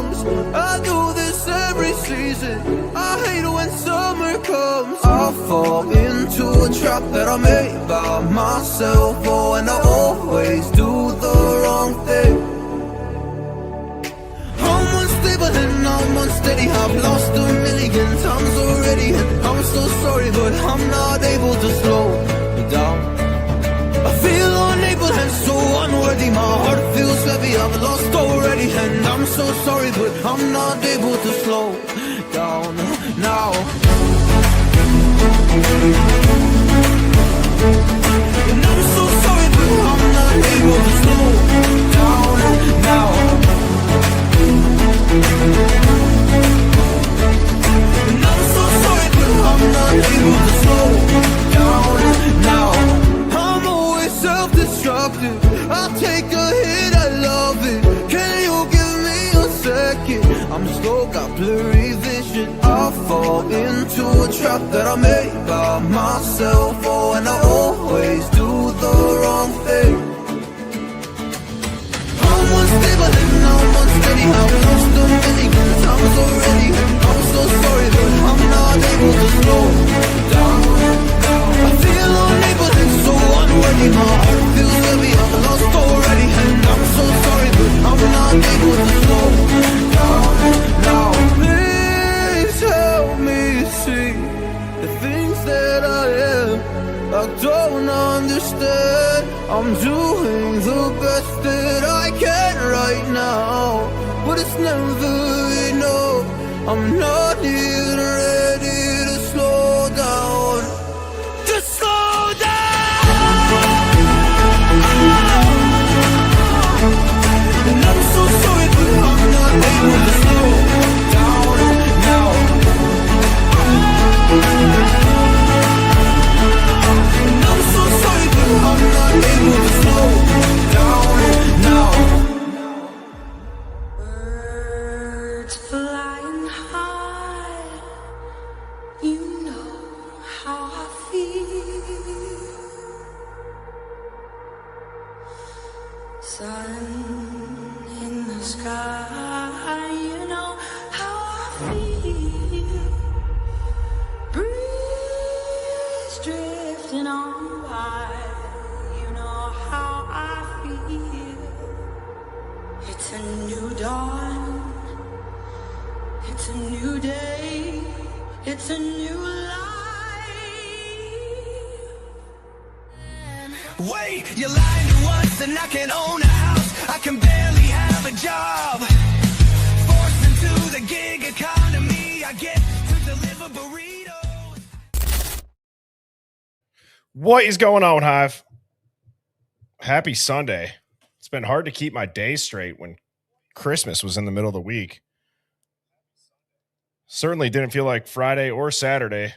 comes. I do this every season. I hate when summer comes. I fall into a trap that I made by myself. Oh, and I always do the wrong thing. I'm unstable and I'm unsteady. I've lost a million times already, and I'm so sorry, but I'm not able to slow down. I feel unable and so unworthy. My heart feels heavy, I've lost already, and I'm so sorry, but I'm not able to slow down now. And I'm so sorry, but I'm not able to slow down now. And I'm so sorry, but I'm not able to slow down now. I'm always self-destructive. I take a hit, I love it. Can you give me a second? I'm slow, got blurry vision. I fall into a trap that I made by myself. Oh, and I always do the wrong thing. I'm unstable and I'm unsteady. I've lost a million times already. I'm so sorry, but I'm not able to slow down. I feel unable and so unworthy. My heart feels heavy, I've lost already, and I'm so sorry, but I'm not able to slow down now. Please help me see the things that I am. I don't understand. I'm doing the best that I can right now, but it's never enough. I'm not even ready to slow down. To slow down. And I'm so sorry, but I'm not able to slow down now. And I'm so sorry, but I'm not able to slow down now. Birds flying high, you know how I feel. Sun in the sky, you know how I feel. Breeze drifting on by, you know how I feel. It's a new dawn, it's a new day, it's a new life. Wait, you lied to us and I can't own a house. I can barely have a job. Forced into the gig economy, I get to deliver burritos. What is going on, Hive? Happy Sunday. It's been hard to keep my days straight when Christmas was in the middle of the week. Certainly didn't feel like Friday or Saturday,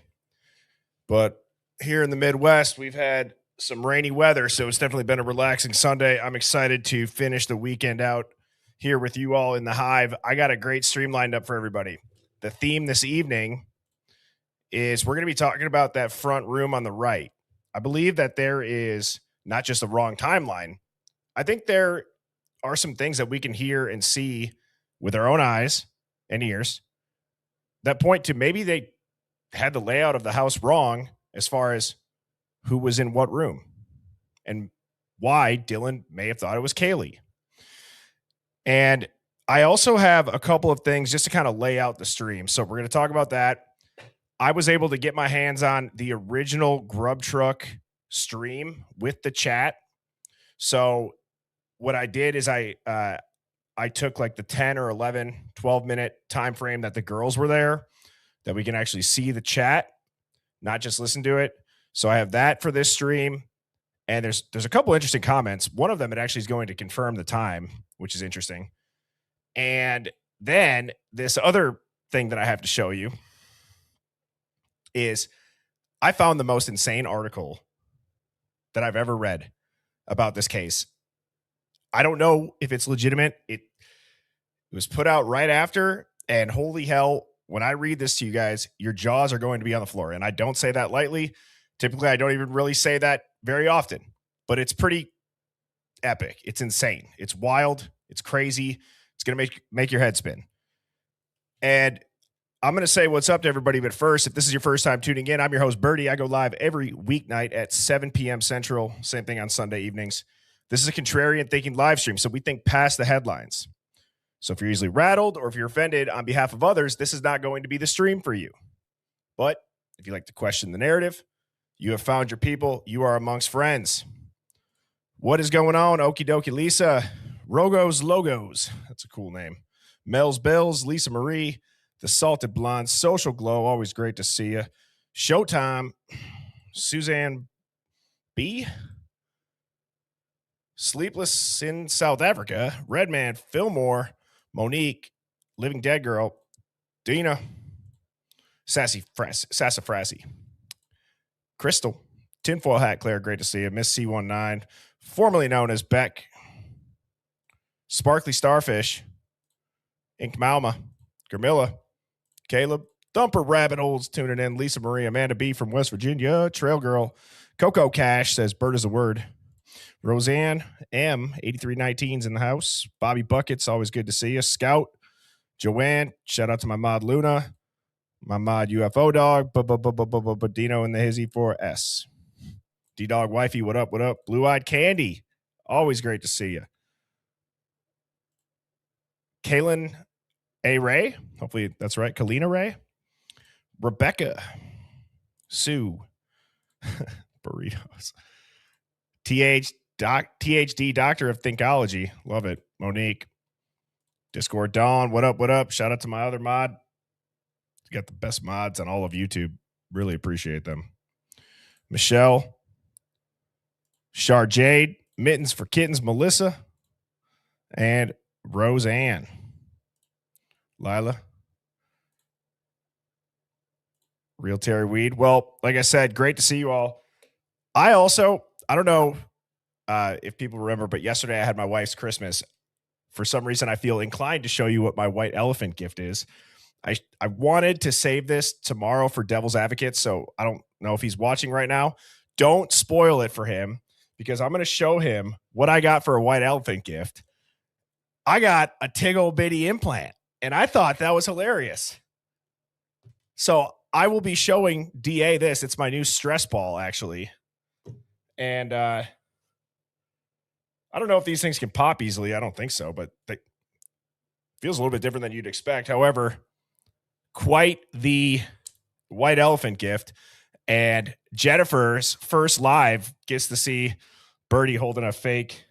but here in the Midwest, we've had some rainy weather, so it's definitely been a relaxing Sunday. I'm excited to finish the weekend out here with you all in the Hive. I got a great stream lined up for everybody. The theme this evening is we're going to be talking about that front room on the right. I believe that there is not just a wrong timeline. I think there are some things that we can hear and see with our own eyes and ears that point to maybe they had the layout of the house wrong as far as who was in what room and why Dylan may have thought it was Kaylee. And I also have a couple of things just to kind of lay out the stream. So we're going to talk about that. I was able to get my hands on the original Grub Truck stream with the chat. So what I did is I took like the 10 or 11, 12 minute time frame that the girls were there, that we can actually see the chat, not just listen to it. So I have that for this stream. And there's a couple interesting comments. One of them, it actually is going to confirm the time, which is interesting. And then this other thing that I have to show you is I found the most insane article that I've ever read about this case. I don't know if it's legitimate. It was put out right after, and holy hell, when I read this to you guys, your jaws are going to be on the floor. And I don't say that lightly. Typically, I don't even really say that very often, but it's pretty epic. It's insane. It's wild. It's crazy. It's going to make your head spin. And I'm going to say what's up to everybody. But first, if this is your first time tuning in, I'm your host, Birdie. I go live every weeknight at 7 p.m. Central. Same thing on Sunday evenings. This is a contrarian thinking live stream. So we think past the headlines. So if you're easily rattled or if you're offended on behalf of others, this is not going to be the stream for you. But if you like to question the narrative, you have found your people. You are amongst friends. What is going on? Okie dokie Lisa. Rogos Logos. That's a cool name. Mel's Bills. Lisa Marie. The Salted Blonde. Social Glow. Always great to see you. Showtime. Suzanne B. Sleepless in South Africa. Redman. Fillmore. Monique. Living Dead Girl. Dina. Sassafrassi. Crystal. Tinfoil Hat Claire. Great to see you. Miss C19. Formerly known as Beck. Sparkly Starfish. Ink Malma. Gramilla. Caleb. Thumper Rabbit Holes tuning in. Lisa Marie. Amanda B from West Virginia. Trail Girl. Coco Cash says bird is a word. Roseanne M. 8319's in the house. Bobby Buckets. Always good to see you. Scout. Joanne. Shout out to my mod Luna. My mod UFO dog. Dino in the Hizzy 4S. D-Dog Wifey, what up, what up? Blue-Eyed Candy, always great to see you. Kaylin A. Ray, hopefully that's right. Kalina Ray. Rebecca. Sue. Burritos. THD Doctor of Thinkology, love it. Monique. Discord Dawn, what up, what up? Shout out to my other mod. You got the best mods on all of YouTube. Really appreciate them. Michelle. Char Jade, Mittens for Kittens, Melissa, and Roseanne. Lila. Real Terry Weed. Well, like I said, great to see you all. I don't know if people remember, but yesterday I had my wife's Christmas. For some reason, I feel inclined to show you what my white elephant gift is. I wanted to save this tomorrow for Devil's Advocate, so I don't know if he's watching right now. Don't spoil it for him, because I'm going to show him what I got for a white elephant gift. I got a Tiggle Bitty implant, and I thought that was hilarious. So I will be showing DA this. It's my new stress ball, actually. And I don't know if these things can pop easily. I don't think so, but it feels a little bit different than you'd expect. However, quite the white elephant gift. And Jennifer's first live gets to see Birdie holding a fake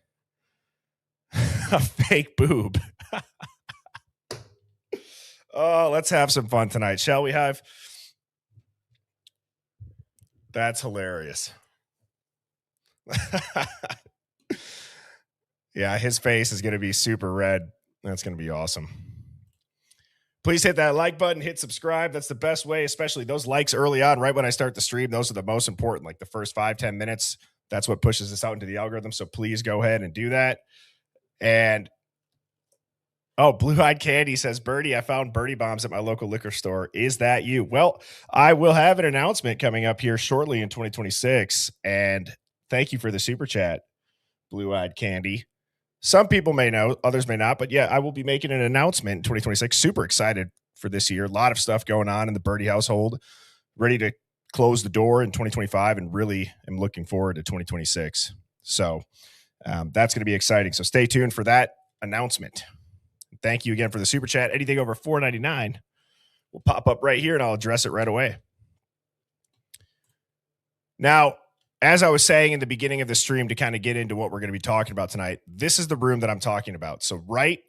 boob. Oh, let's have some fun tonight, shall we, Hive? That's hilarious. Yeah, his face is going to be super red. That's going to be awesome. Please hit that like button, hit subscribe. That's the best way, especially those likes early on, right when I start the stream. Those are the most important, like the first 5-10 minutes. That's what pushes us out into the algorithm. So please go ahead and do that. And Blue-Eyed Candy says, Birdie, I found Birdie Bombs at my local liquor store. Is that you? Well, I will have an announcement coming up here shortly in 2026. And thank you for the super chat, Blue-Eyed Candy. Some people may know, others may not, but yeah, I will be making an announcement in 2026. Super excited for this year. A lot of stuff going on in the Birdie household. Ready to close the door in 2025 and really am looking forward to 2026. So that's going to be exciting. So stay tuned for that announcement. Thank you again for the super chat. Anything over $4.99 will pop up right here and I'll address it right away. Now, as I was saying in the beginning of the stream, to kind of get into what we're going to be talking about tonight, this is the room that I'm talking about. So right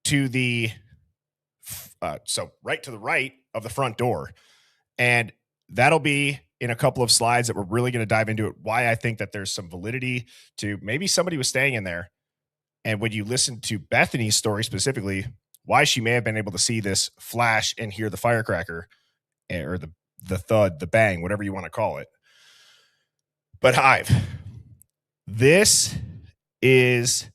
to the right of the front door. And that'll be in a couple of slides that we're really going to dive into it. Why I think that there's some validity to maybe somebody was staying in there. And when you listen to Bethany's story specifically, why she may have been able to see this flash and hear the firecracker or the thud, the bang, whatever you want to call it. But Hive, this is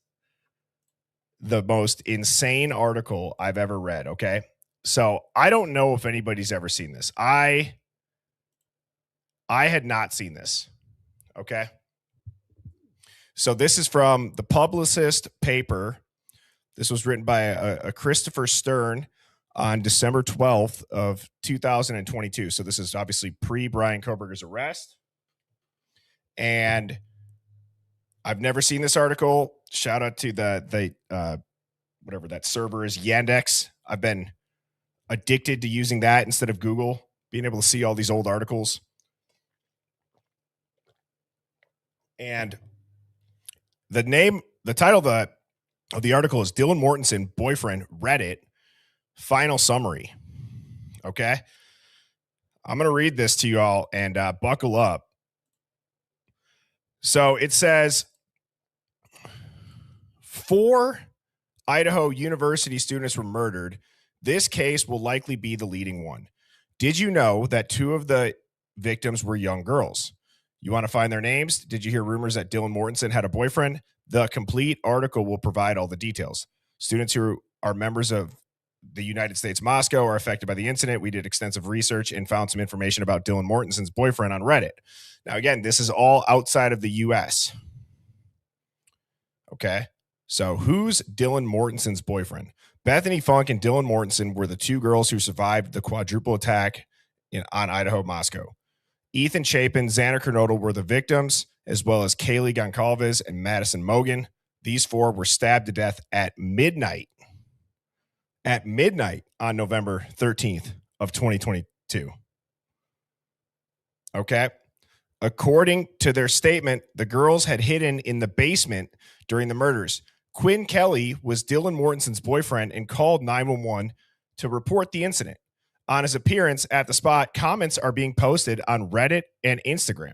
the most insane article I've ever read, okay? So I don't know if anybody's ever seen this. I had not seen this, okay? So this is from the Publicist paper. This was written by a Christopher Stern. on December 12th of 2022. So this is obviously pre-Brian Koberger's arrest. And I've never seen this article. Shout out to the whatever that server is, Yandex. I've been addicted to using that instead of Google, being able to see all these old articles. And the title of the article is Dylan Mortensen, boyfriend, Reddit, final summary. Okay. I'm going to read this to you all and buckle up. So it says 4 Idaho University students were murdered. This case will likely be the leading one. Did you know that 2 of the victims were young girls? You want to find their names? Did you hear rumors that Dylan Mortensen had a boyfriend? The complete article will provide all the details. Students who are members of the United States Moscow are affected by the incident. We did extensive research and found some information about Dylan Mortensen's boyfriend on Reddit. Now, again, this is all outside of the U.S. Okay. So who's Dylan Mortensen's boyfriend? Bethany Funk and Dylan Mortensen were the 2 girls who survived the quadruple attack on Idaho, Moscow. Ethan Chapin, Xander Kernodle were the victims, as well as Kaylee Goncalves and Madison Mogan. These 4 were stabbed to death at midnight on November 13th of 2022. Okay. According to their statement, the girls had hidden in the basement during the murders. Quinn Kelly was Dylan Mortensen's boyfriend and called 911 to report the incident. On his appearance at the spot, comments are being posted on Reddit and Instagram.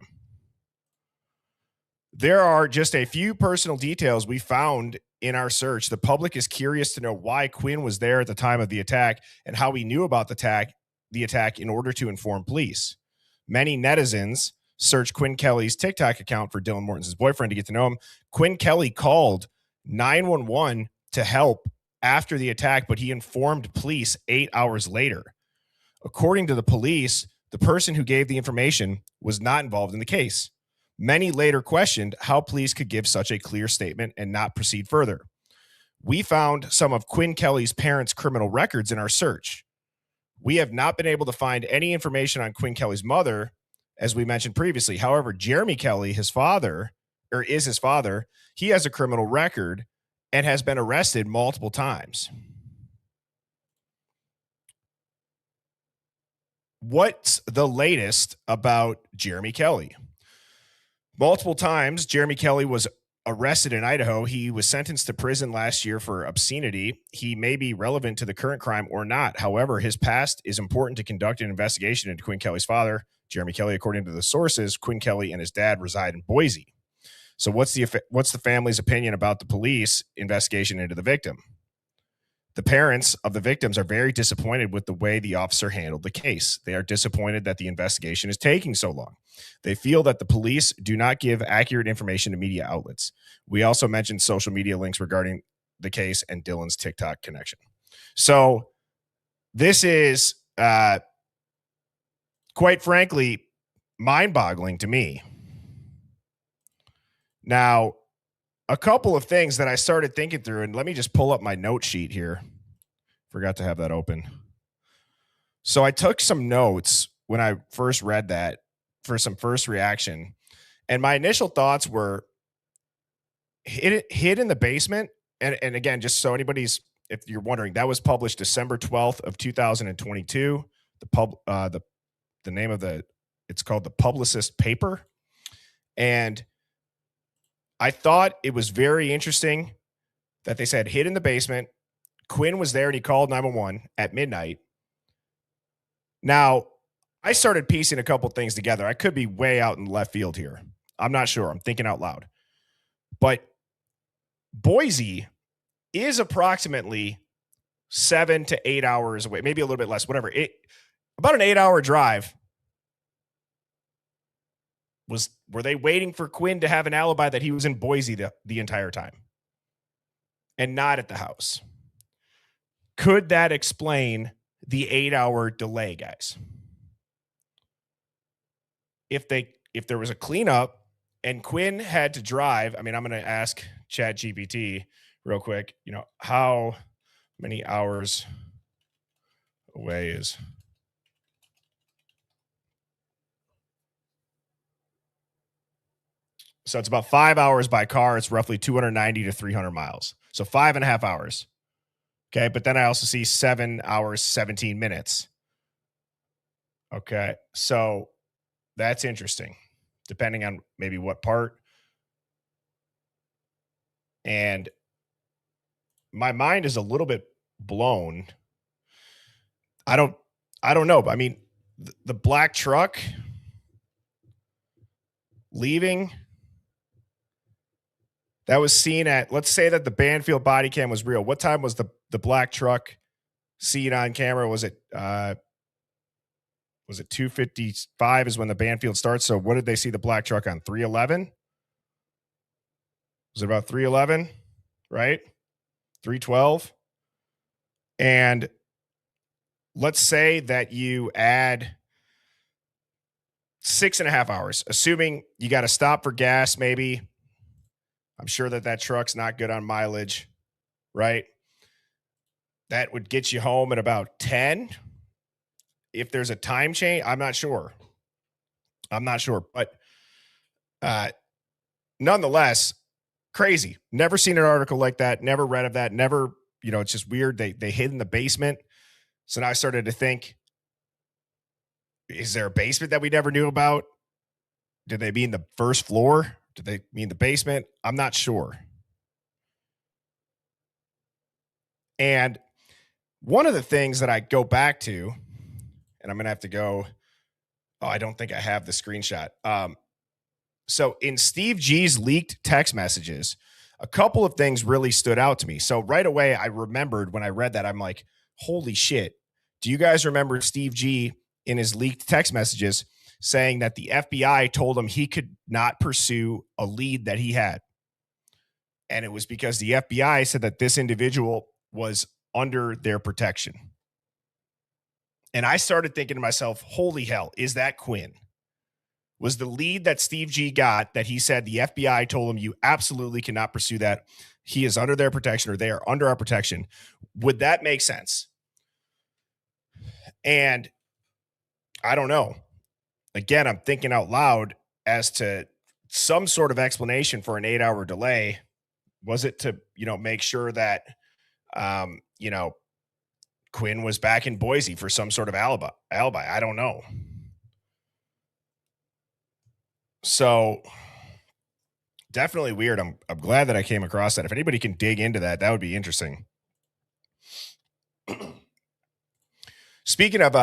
There are just a few personal details we found in our search. The public is curious to know why Quinn was there at the time of the attack and how he knew about the attack in order to inform police. Many netizens searched Quinn Kelly's TikTok account for Dylan Mortensen's boyfriend to get to know him. Quinn Kelly called 911 to help after the attack, but he informed police 8 hours later. According to the police, the person who gave the information was not involved in the case. Many later questioned how police could give such a clear statement and not proceed further. We found some of Quinn Kelly's parents' criminal records in our search. We have not been able to find any information on Quinn Kelly's mother, as we mentioned previously. However, Jeremy Kelly, his father, he has a criminal record and has been arrested multiple times. What's the latest about Jeremy Kelly? Multiple times, Jeremy Kelly was arrested in Idaho. He was sentenced to prison last year for obscenity. He may be relevant to the current crime or not. However, his past is important to conduct an investigation into Quinn Kelly's father, Jeremy Kelly. According to the sources, Quinn Kelly and his dad reside in Boise. So what's the family's opinion about the police investigation into the victim? The parents of the victims are very disappointed with the way the officer handled the case. They are disappointed that the investigation is taking so long. They feel that the police do not give accurate information to media outlets. We also mentioned social media links regarding the case and Dylan's TikTok connection. So this is, quite frankly, mind-boggling to me. Now, a couple of things that I started thinking through, and let me just pull up my note sheet here. Forgot to have that open. So I took some notes when I first read that for some first reaction. And my initial thoughts were hid in the basement. And again, just so anybody's, if you're wondering, that was published December 12th of 2022. The name of it's called The Publicist Paper. And I thought it was very interesting that they said hid in the basement. Quinn was there and he called 911 at midnight. Now, I started piecing a couple things together. I could be way out in left field here. I'm not sure. I'm thinking out loud. But Boise is approximately 7 to 8 hours away, maybe a little bit less, whatever. About an 8-hour drive. Were they waiting for Quinn to have an alibi that he was in Boise the entire time and not at the house? Could that explain the 8-hour delay, guys? If there was a cleanup and Quinn had to drive, I mean, I'm going to ask ChatGPT real quick, how many hours away is. So it's about 5 hours by car. It's roughly 290 to 300 miles. So 5.5 hours. Okay. But then I also see 7 hours, 17 minutes. Okay. So that's interesting, depending on maybe what part. And my mind is a little bit blown. I don't know. I mean, the black truck leaving, that was seen at, let's say that the Banfield body cam was real. What time was the black truck seen on camera? Was it 2:55 is when the Banfield starts? So what did they see the black truck on? 3:11? Was it about 3:11? Right? 3:12? And let's say that you add 6.5 hours, assuming you got to stop for gas, maybe. I'm sure that truck's not good on mileage, right? That would get you home at about 10. If there's a time change, I'm not sure. But nonetheless, crazy. Never seen an article like that. Never read of that. Never, it's just weird. They hid in the basement. So now I started to think, is there a basement that we never knew about? Did they mean the first floor? Did they mean the basement? I'm not sure. And one of the things that I go back to, and I'm going to have to go, I don't think I have the screenshot. So in Steve G's leaked text messages, a couple of things really stood out to me. So right away, I remembered when I read that, I'm like, holy shit. Do you guys remember Steve G in his leaked text messages saying that the FBI told him he could not pursue a lead that he had? And it was because the FBI said that this individual was under their protection. And I started thinking to myself, holy hell, is that Quinn? Was the lead that Steve G got that he said the FBI told him you absolutely cannot pursue that? He is under their protection, or they are under our protection. Would that make sense? And I don't know. Again, I'm thinking out loud as to some sort of explanation for an 8-hour delay. Was it to, make sure that, Quinn was back in Boise for some sort of alibi? I don't know. So definitely weird. I'm glad that I came across that. If anybody can dig into that, that would be interesting. Speaking of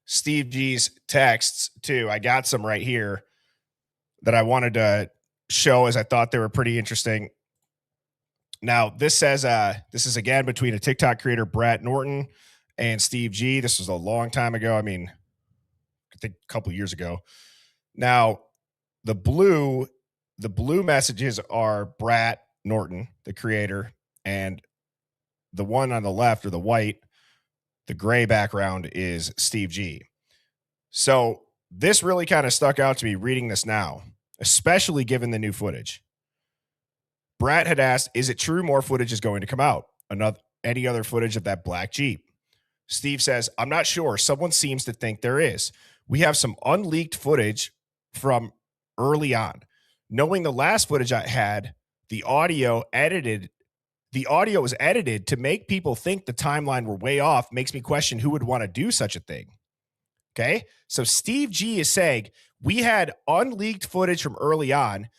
Steve G's texts too, I got some right here that I wanted to show as I thought they were pretty interesting. Now, this says this is again between a TikTok creator, Brett Norton, and Steve G. This was a long time ago. I mean, I think a couple years ago. Now, the blue messages are Brett Norton, the creator, and the one on the left, or the white, the gray background, is Steve G. So this really kind of stuck out to me reading this now, especially given the new footage. Brett had asked, is it true more footage is going to come out? Any other footage of that black Jeep? Steve says, I'm not sure. Someone seems to think there is. We have some unleaked footage from early on. Knowing the last footage I had, the audio was edited to make people think the timeline were way off. Makes me question who would want to do such a thing. Okay. So Steve G is saying we had unleaked footage from early on,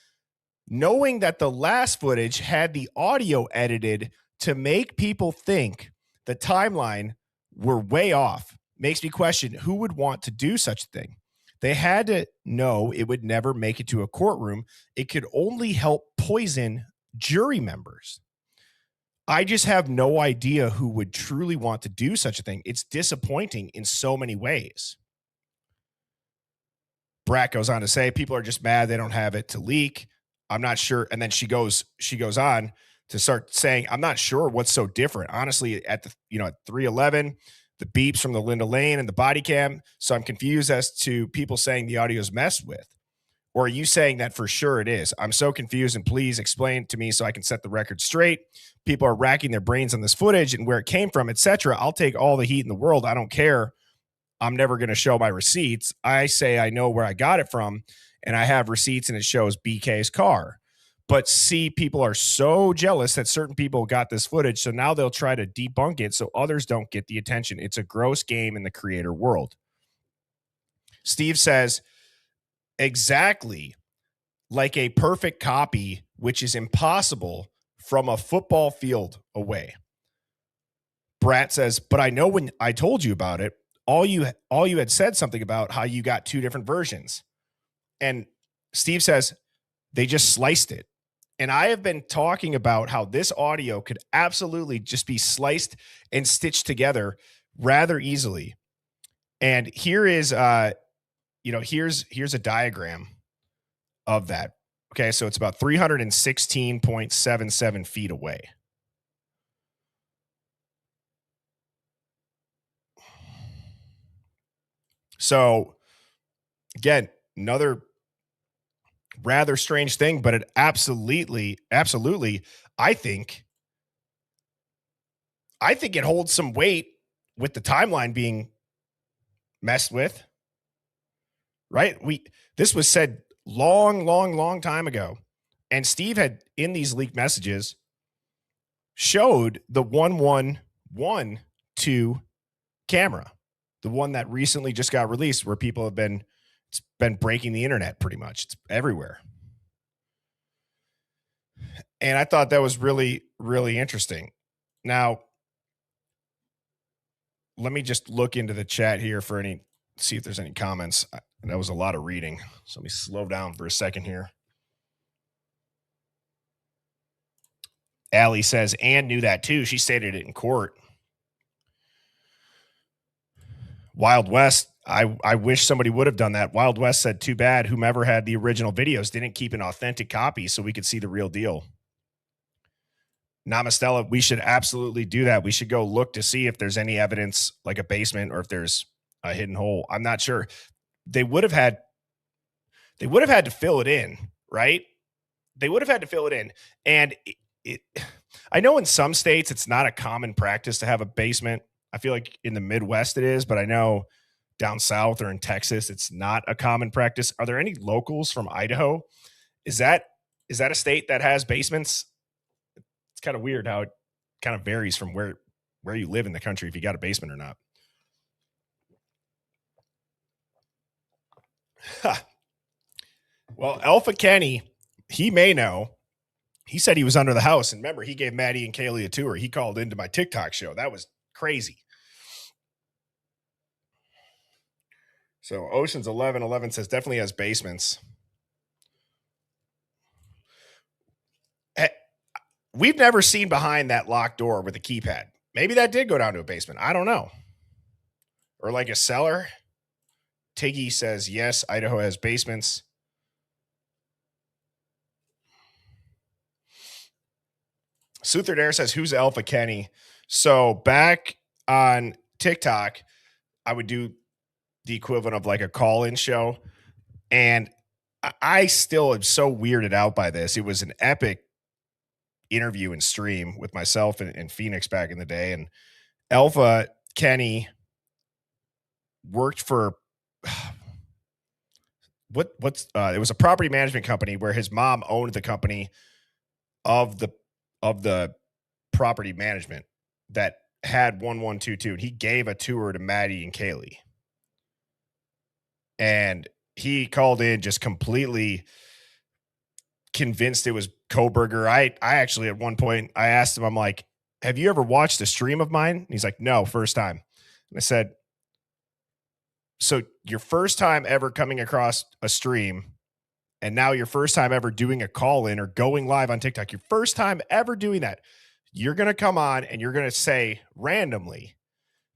knowing that the last footage had the audio edited to make people think the timeline were way off. Makes me question who would want to do such a thing. They had to know it would never make it to a courtroom. It could only help poison jury members. I just have no idea who would truly want to do such a thing. It's disappointing in so many ways. Brat goes on to say, people are just mad they don't have it to leak. I'm not sure. And then she goes on to start saying, I'm not sure what's so different. Honestly, at 3:11, the beeps from the Linda Lane and the body cam. So I'm confused as to people saying the audio is messed with. Or are you saying that for sure it is? I'm so confused, and please explain to me so I can set the record straight. People are racking their brains on this footage and where it came from, etc. I'll take all the heat in the world. I don't care. I'm never going to show my receipts. I say I know where I got it from, and I have receipts, and it shows BK's car. But see, people are so jealous that certain people got this footage, so now they'll try to debunk it so others don't get the attention. It's a gross game in the creator world. Steve says, exactly like a perfect copy, which is impossible from a football field away. Brat says, but I know when I told you about it, all you had said something about how you got two different versions. And Steve says, they just sliced it. And I have been talking about how this audio could absolutely just be sliced and stitched together rather easily. And here is, here's a diagram of that. Okay, so it's about 316.77 feet away. So again, another rather strange thing, but it absolutely, I think it holds some weight with the timeline being messed with. Right? This was said long time ago. And Steve had, in these leaked messages, showed the 112 camera, the one that recently just got released, where people have been breaking the internet pretty much. It's everywhere. And I thought that was really, really interesting. Now, let me just look into the chat here see if there's any comments. That was a lot of reading. So let me slow down for a second here. Allie says, Ann knew that too. She stated it in court. Wild West, I wish somebody would have done that. Wild West said, too bad whomever had the original videos didn't keep an authentic copy so we could see the real deal. Namastella, we should absolutely do that. We should go look to see if there's any evidence, like a basement, or if there's a hidden hole. I'm not sure. They would have had to fill it in, right? They would have had to fill it in. And I know in some states it's not a common practice to have a basement. I feel like in the Midwest it is, but I know down south or in Texas it's not a common practice. Are there any locals from Idaho? Is that a state that has basements? It's kind of weird how it kind of varies from where you live in the country if you got a basement or not. Well, Alpha Kenny, he may know. He said he was under the house. And remember, he gave Maddie and Kaylee a tour. He called into my TikTok show. That was crazy. So Ocean's 11 says definitely has basements. We've never seen behind that locked door with a keypad. Maybe that did go down to a basement. I don't know. Or like a cellar. Tiggy says, yes, Idaho has basements. Sutherdair says, who's Alpha Kenny? So back on TikTok, I would do the equivalent of like a call-in show. And I still am so weirded out by this. It was an epic interview and stream with myself and Phoenix back in the day. And Alpha Kenny worked for it was a property management company where his mom owned the company of the property management that had 1122. And he gave a tour to Maddie and Kaylee. And he called in just completely convinced it was Koberger. I actually, at one point, I asked him, I'm like, have you ever watched a stream of mine? And he's like, no, first time. And I said, so your first time ever coming across a stream, and now your first time ever doing a call-in or going live on TikTok, your first time ever doing that, you're going to come on and you're going to say randomly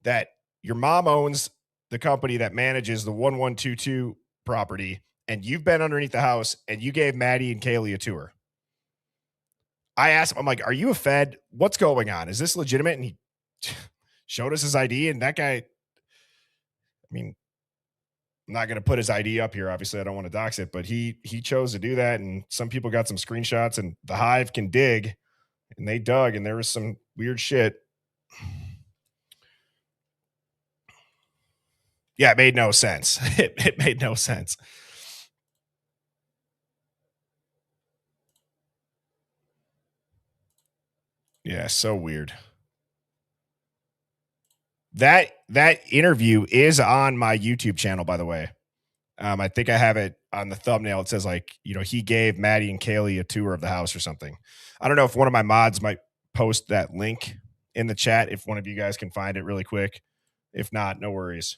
that your mom owns the company that manages the 1122 property, and you've been underneath the house and you gave Maddie and Kaylee a tour. I asked him, I'm like, are you a Fed? What's going on? Is this legitimate? And he showed us his ID, and that guy, I mean, I'm not going to put his ID up here. Obviously, I don't want to dox it, but he chose to do that. And some people got some screenshots, and the Hive can dig, and they dug, and there was some weird shit. Yeah, it made no sense. It made no sense. Yeah, so weird. That interview is on my YouTube channel, by the way. I think I have it on the thumbnail. It says like, he gave Maddie and Kaylee a tour of the house or something. I don't know if one of my mods might post that link in the chat if one of you guys can find it really quick. If not, no worries.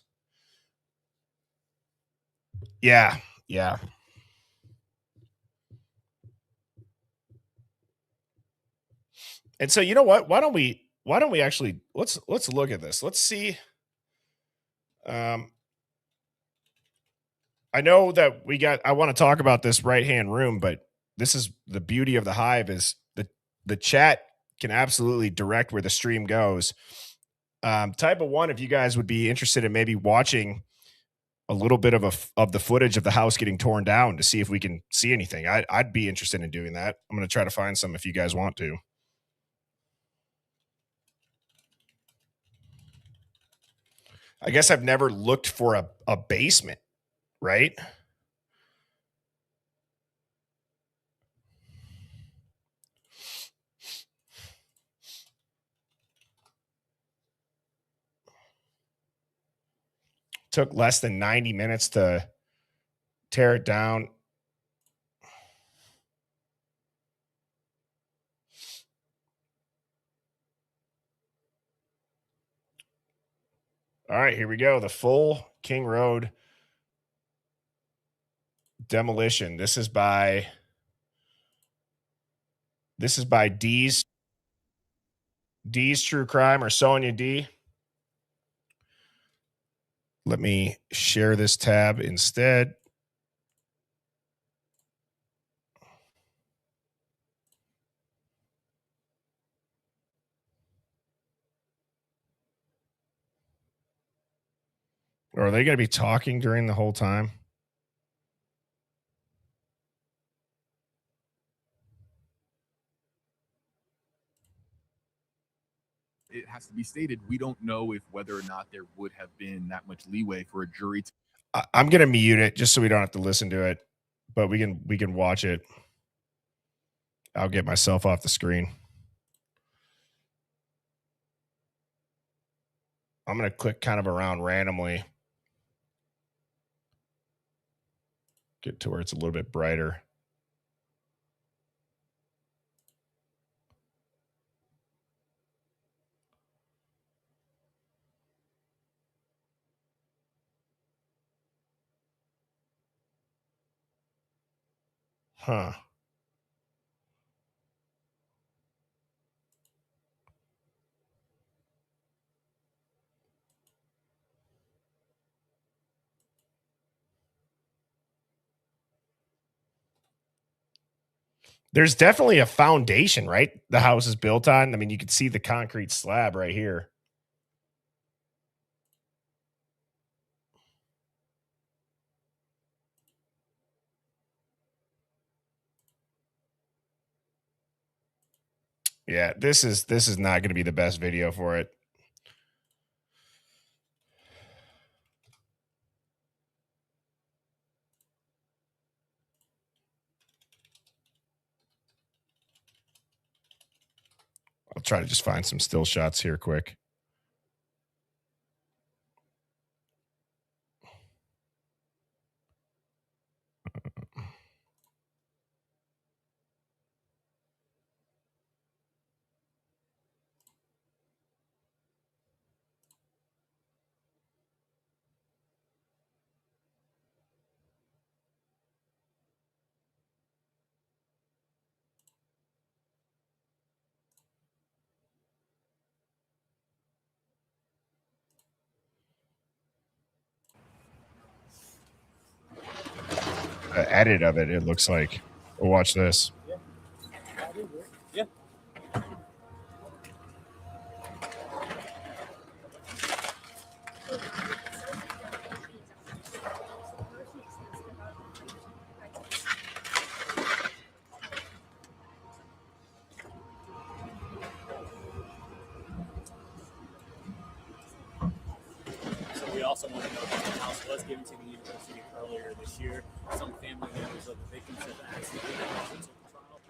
Yeah. And so you know what? Why don't we actually let's look at this. Let's see. I know that I want to talk about this right-hand room, but this is the beauty of the Hive is the chat can absolutely direct where the stream goes. Type of one, if you guys would be interested in maybe watching a little bit of the footage of the house getting torn down to see if we can see anything. I'd be interested in doing that. I'm going to try to find some if you guys want to. I guess I've never looked for a basement, right? Took less than 90 minutes to tear it down. All right, here we go. The full King Road demolition. This is by D's True Crime or Sonia D. Let me share this tab instead. Or are they going to be talking during the whole time? It has to be stated, we don't know if whether or not there would have been that much leeway for a jury to. I'm going to mute it just so we don't have to listen to it, but we can watch it. I'll get myself off the screen. I'm going to click kind of around randomly. Get to where it's a little bit brighter. Huh. There's definitely a foundation, right? The house is built on. I mean, you can see the concrete slab right here. Yeah, this is not going to be the best video for it. I'll try to just find some still shots here quick. Edit of it, it looks like. We'll watch this. Yeah. also want to know that the house was given to the university earlier this year. Some family members of the victims have actually been present at the trial.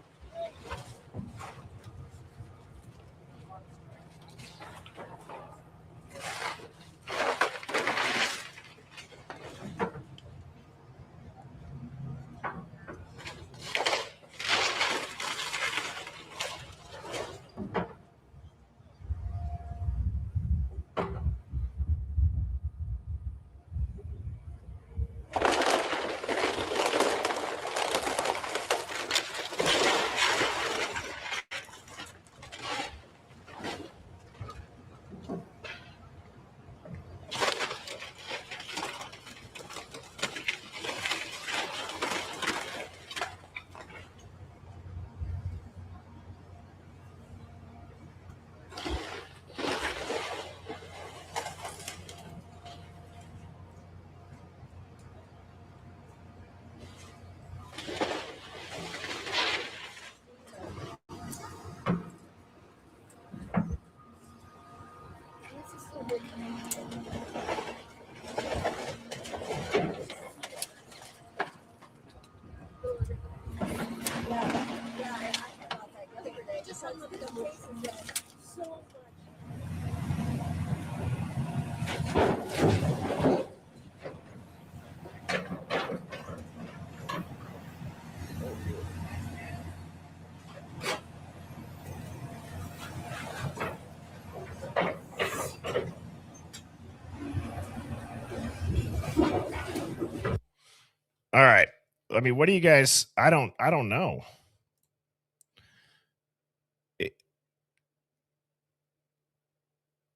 All right. I mean, what do you guys? I don't know.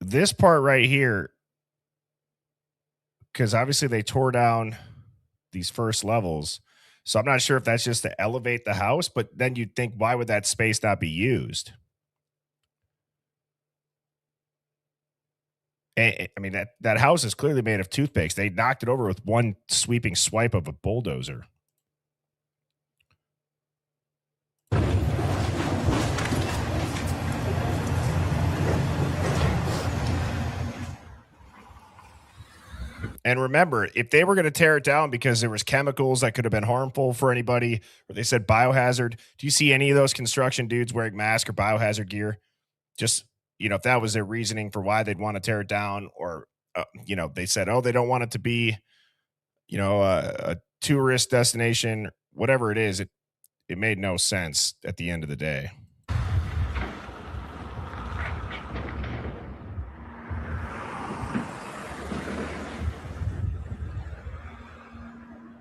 This part right here, because obviously they tore down these first levels. So I'm not sure if that's just to elevate the house, but then you'd think, why would that space not be used? I mean, that house is clearly made of toothpicks. They knocked it over with one sweeping swipe of a bulldozer. And remember, if they were going to tear it down because there was chemicals that could have been harmful for anybody, or they said biohazard, do you see any of those construction dudes wearing masks or biohazard gear? Just, if that was their reasoning for why they'd want to tear it down, or, they said, oh, they don't want it to be, a tourist destination, whatever it is, it made no sense at the end of the day.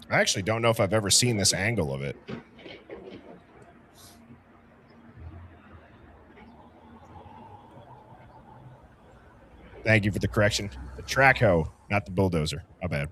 I actually don't know if I've ever seen this angle of it. Thank you for the correction. The track hoe, not the bulldozer. My bad.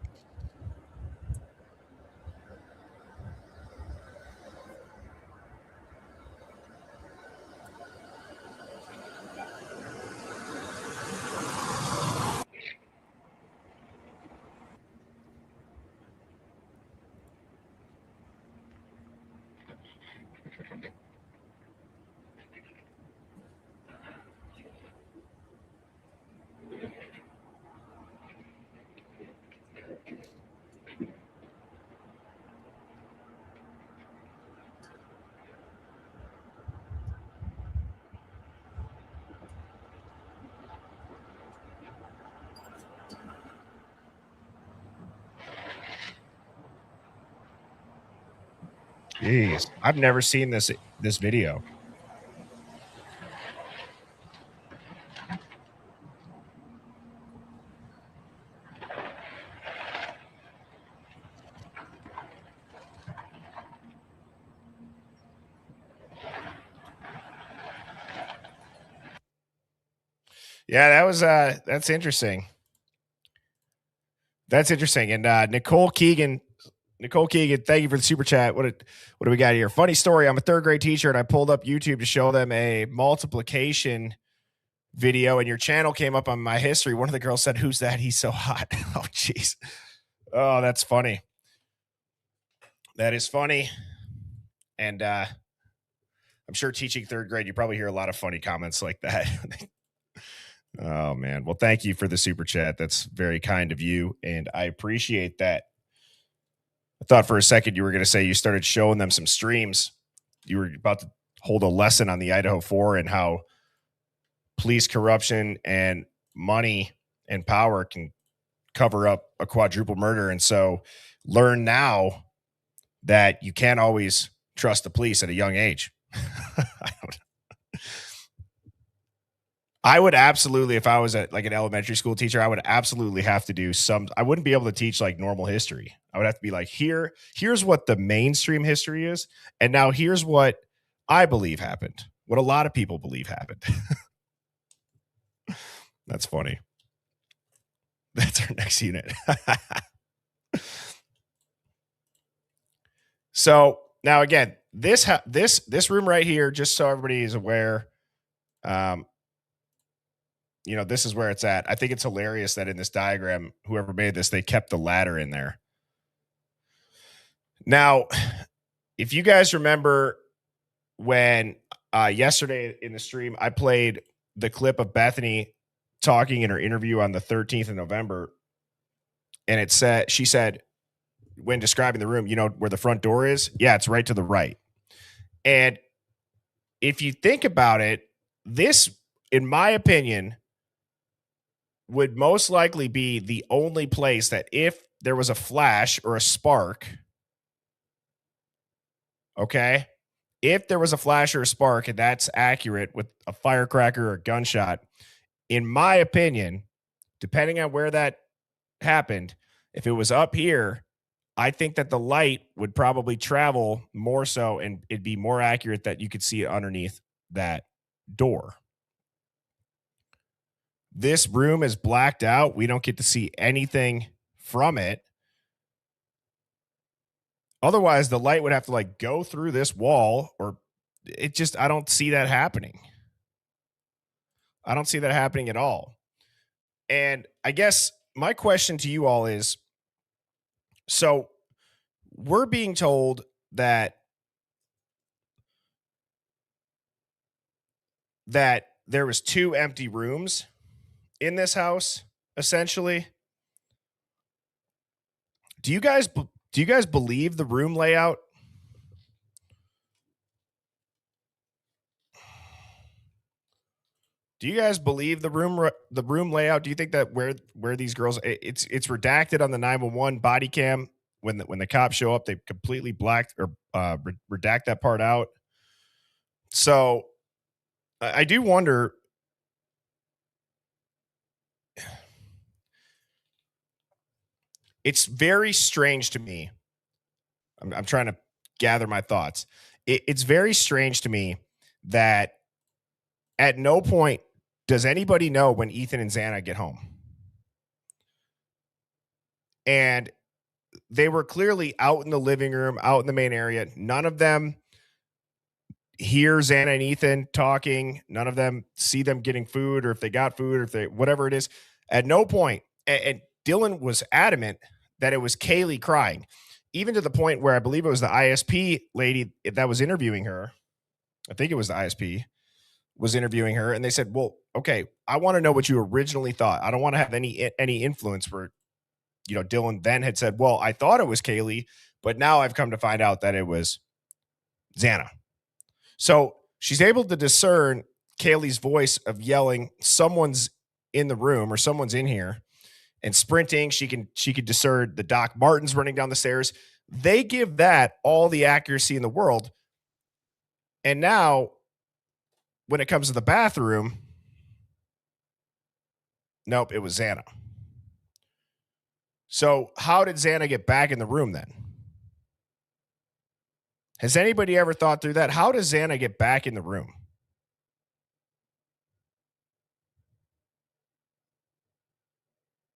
Jeez, I've never seen this video. Yeah, that's interesting. That's interesting. And Nicole Keegan, thank you for the super chat. What do we got here? Funny story. I'm a third grade teacher, and I pulled up YouTube to show them a multiplication video, and your channel came up on my history. One of the girls said, "Who's that? He's so hot." Oh, jeez. Oh, that's funny. That is funny. And I'm sure teaching third grade, you probably hear a lot of funny comments like that. Oh man. Well, thank you for the super chat. That's very kind of you, and I appreciate that. I thought for a second you were going to say you started showing them some streams. You were about to hold a lesson on the Idaho 4 and how police corruption and money and power can cover up a quadruple murder. And so learn now that you can't always trust the police at a young age. I would absolutely, if I was like an elementary school teacher, I would absolutely have to do I wouldn't be able to teach like normal history. I would have to be like, here's what the mainstream history is. And now here's what I believe happened, what a lot of people believe happened. That's funny. That's our next unit. So now again, this room right here, just so everybody is aware, this is where it's at. I think it's hilarious that in this diagram, whoever made this, they kept the ladder in there. Now, if you guys remember when yesterday in the stream, I played the clip of Bethany talking in her interview on the 13th of November, and she said, when describing the room, where the front door is? Yeah, it's right to the right. And if you think about it, this, in my opinion, would most likely be the only place that if there was a flash or a spark, okay, if there was a flash or a spark and that's accurate with a firecracker or a gunshot, in my opinion, depending on where that happened, if it was up here, I think that the light would probably travel more so and it'd be more accurate that you could see it underneath that door. This room is blacked out. We don't get to see anything from it. Otherwise, the light would have to like go through this wall, or I don't see that happening. I don't see that happening at all. And I guess my question to you all is, so we're being told that there was 2 empty rooms in this house, essentially. Do you guys believe the room layout? Do you guys believe the room layout? Do you think that where these girls, it's redacted on the 911 body cam when the cops show up, they completely blacked or redact that part out. So I do wonder. It's very strange to me. I'm trying to gather my thoughts. It's very strange to me that at no point does anybody know when Ethan and Xana get home. And they were clearly out in the living room, out in the main area. None of them hear Xana and Ethan talking. None of them see them getting food, or if they got food, or if they, whatever it is. At no point, and Dylan was adamant that it was Kaylee crying, even to the point where I believe it was the ISP lady that was interviewing her. I think it was the ISP was interviewing her, and they said, well, okay, I want to know what you originally thought. I don't want to have any influence where, Dylan then had said, well, I thought it was Kaylee, but now I've come to find out that it was Xana. So she's able to discern Kaylee's voice of yelling, someone's in the room or someone's in here, and sprinting. She could discern the Doc Martens running down the stairs. They give that all the accuracy in the world. And now when it comes to the bathroom, nope, it was Xana. So how did Xana get back in the room then? Has anybody ever thought through that? How does Xana get back in the room?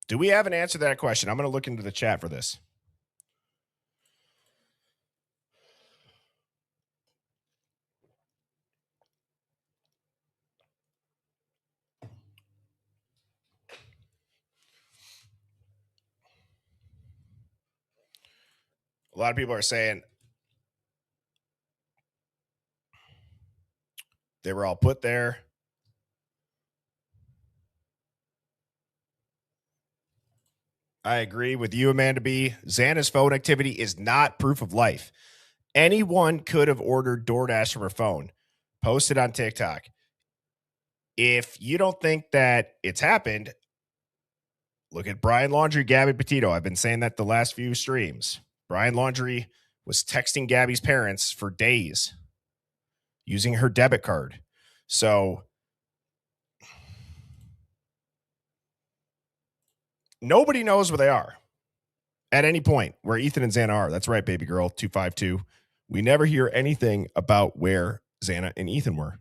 Do we have an answer to that question? I'm going to look into the chat for this. A lot of people are saying they were all put there. I agree with you, Amanda B. Xana's phone activity is not proof of life. Anyone could have ordered DoorDash from her phone, posted on TikTok. If you don't think that it's happened, look at Brian Laundrie, Gabby Petito. I've been saying that the last few streams. Brian Laundrie was texting Gabby's parents for days using her debit card. So nobody knows where they are at any point, where Ethan and Xana are. That's right, baby girl, 252. We never hear anything about where Xana and Ethan were.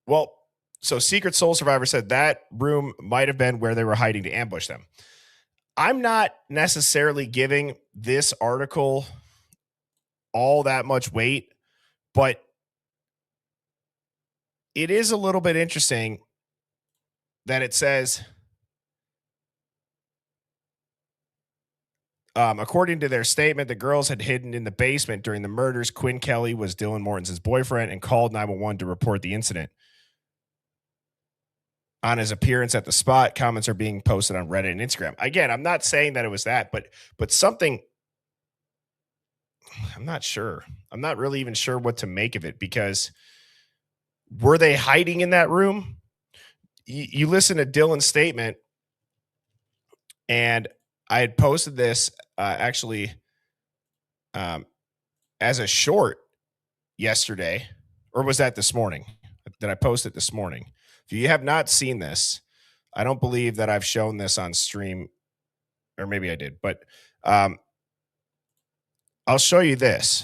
Well, so Secret Soul Survivor said that room might have been where they were hiding to ambush them. I'm not necessarily giving this article all that much weight, but it is a little bit interesting that it says, according to their statement, the girls had hidden in the basement during the murders. Quinn Kelly was Dylan Morton's boyfriend and called 911 to report the incident. On his appearance at the spot, comments are being posted on Reddit and Instagram. Again, I'm not saying that it was that, but something, I'm not sure. I'm not really even sure what to make of it, because were they hiding in that room? You listen to Dylan's statement, and I had posted this actually as a short yesterday, or was that this morning? Did I post it this morning? If you have not seen this, I don't believe that I've shown this on stream, or maybe I did, but I'll show you this.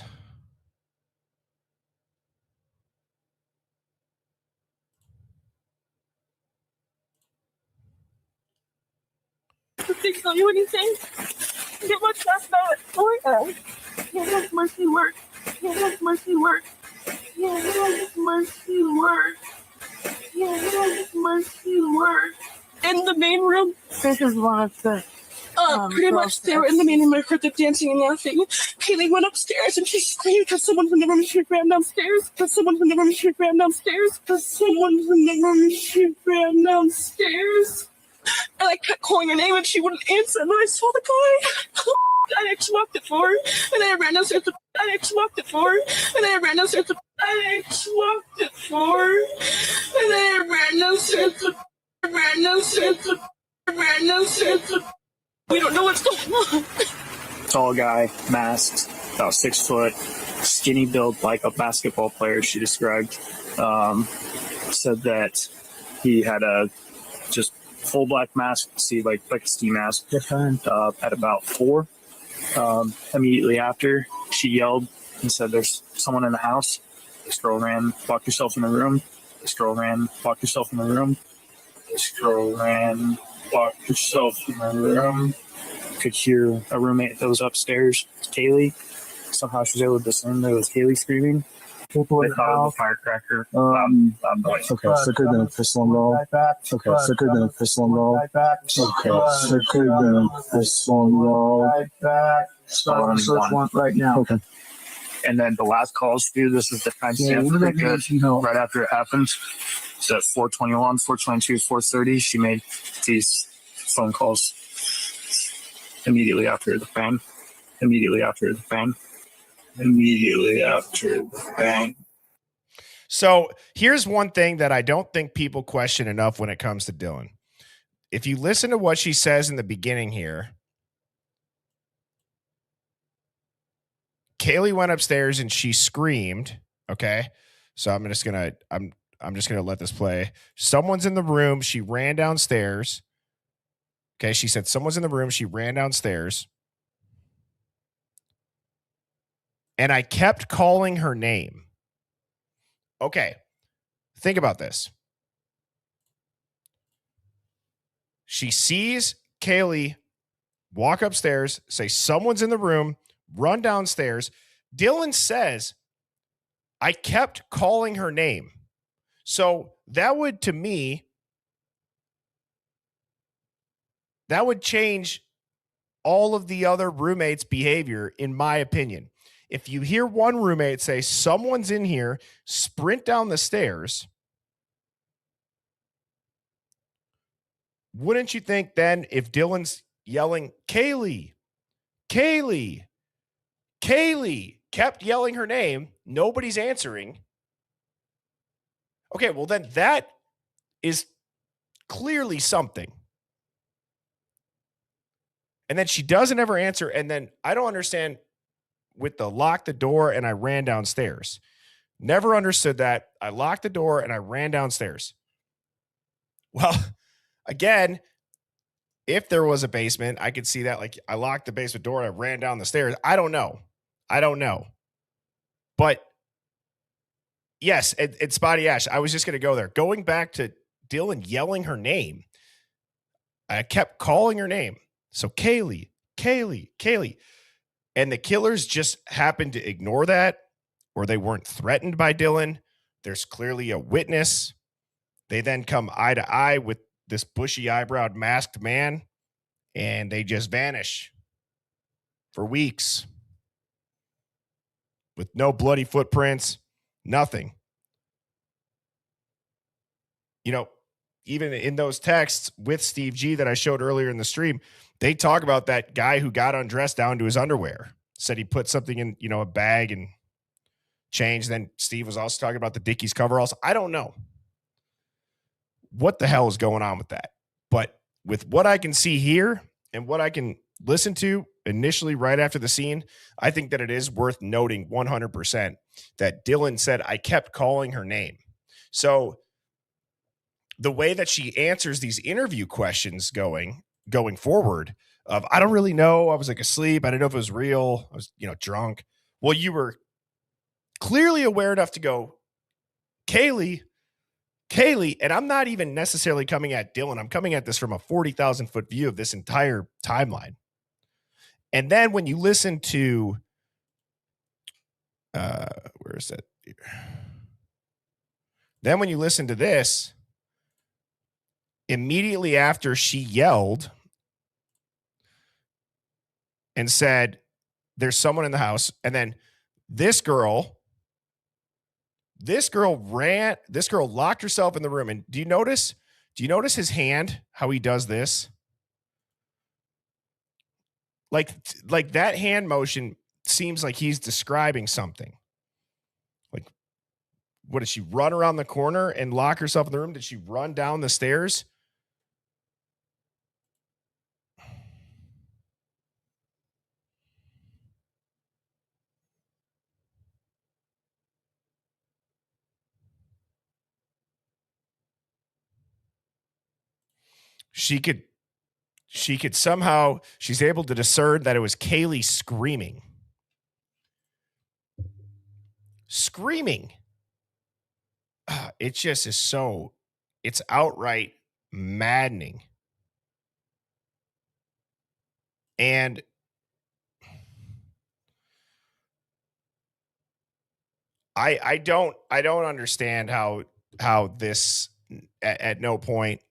They tell you anything? Get much less about it. Oh, can't let mercy work. Can't let mercy work. Can't let mercy work. Can't let mercy work. In the main room. This is one of the pretty much they were in the main room. I heard them dancing and laughing. Kaylee went upstairs and she screamed because someone from the room she ran downstairs. Because someone from the room she ran downstairs. Because someone from the room she ran downstairs. And I kept calling her name and she wouldn't answer. And then I saw the guy. I actually walked it for her. And then I ran downstairs. I actually walked it for her. And then I ran downstairs. I actually walked it for her. And then I ran downstairs. I ran downstairs. I ran downstairs. We don't know what's going on. Tall guy, masked, about 6 foot, skinny build like a basketball player, she described. Said that he had a just full black mask, see like a ski mask, at about 4. Immediately after, she yelled and said, "There's someone in the house." This girl ran, locked herself in the room. This girl ran, locked herself in the room. This girl ran, locked herself in the room. Could hear a roommate that was upstairs, Kaylee. Somehow she was able to discern that it was Kaylee screaming. People they thought it was a firecracker. Okay, so it could have been a pistol involved. Okay, so it could have been a pistol involved. Okay, so it could have been a pistol involved. Start the search warrant right now. Okay. And then the last calls too, this is the timestamp right after it happened. So at 4:21, 4:22, 4:30, she made these phone calls immediately after the bang. Immediately after the bang. Immediately after the bang. So here's one thing that I don't think people question enough when it comes to Dylan. If you listen to what she says in the beginning here, Kaylee went upstairs and she screamed. Okay. So I'm just gonna let this play. Someone's in the room. She ran downstairs. Okay. She said someone's in the room. She ran downstairs. And I kept calling her name. Okay. Think about this. She sees Kaylee walk upstairs, say someone's in the room, run downstairs. Dylan says, I kept calling her name. So that would, to me, that would change all of the other roommates' behavior, in my opinion. If you hear one roommate say, someone's in here, sprint down the stairs, wouldn't you think then if Dylan's yelling, Kaylee, Kaylee, Kaylee, kept yelling her name, nobody's answering. Okay, well, then that is clearly something. And then she doesn't ever answer. And then I don't understand with the lock the door and I ran downstairs. Never understood that. I locked the door and I ran downstairs. Well, again, if there was a basement, I could see that. Like I locked the basement door and I ran down the stairs. I don't know. But yes, it's Spotty Ash. I was just going to go there. Going back to Dylan yelling her name. I kept calling her name. So Kaylee, Kaylee, Kaylee. And the killers just happened to ignore that, or they weren't threatened by Dylan. There's clearly a witness. They then come eye to eye with this bushy eyebrowed masked man, and they just vanish for weeks with no bloody footprints, nothing. You know, even in those texts with Steve G that I showed earlier in the stream, they talk about that guy who got undressed down to his underwear, said he put something in, a bag and changed. Then Steve was also talking about the Dickies coveralls. I don't know what the hell is going on with that. But with what I can see here and what I can listen to initially right after the scene, I think that it is worth noting 100% that Dylan said, I kept calling her name. So the way that she answers these interview questions going forward of, I don't really know. I was like asleep. I didn't know if it was real. I was, drunk. Well, you were clearly aware enough to go, Kaylee, and I'm not even necessarily coming at Dylan. I'm coming at this from a 40,000 foot view of this entire timeline. And then when you listen to, where is that? Then when you listen to this, immediately after she yelled and said, there's someone in the house. And then this girl locked herself in the room. And do you notice his hand, how he does this? Like that hand motion seems like he's describing something. Like, what did she run around the corner and lock herself in the room? Did she run down the stairs? She's able to discern that it was Kaylee screaming. It just is it's outright maddening. And I don't understand how this at no point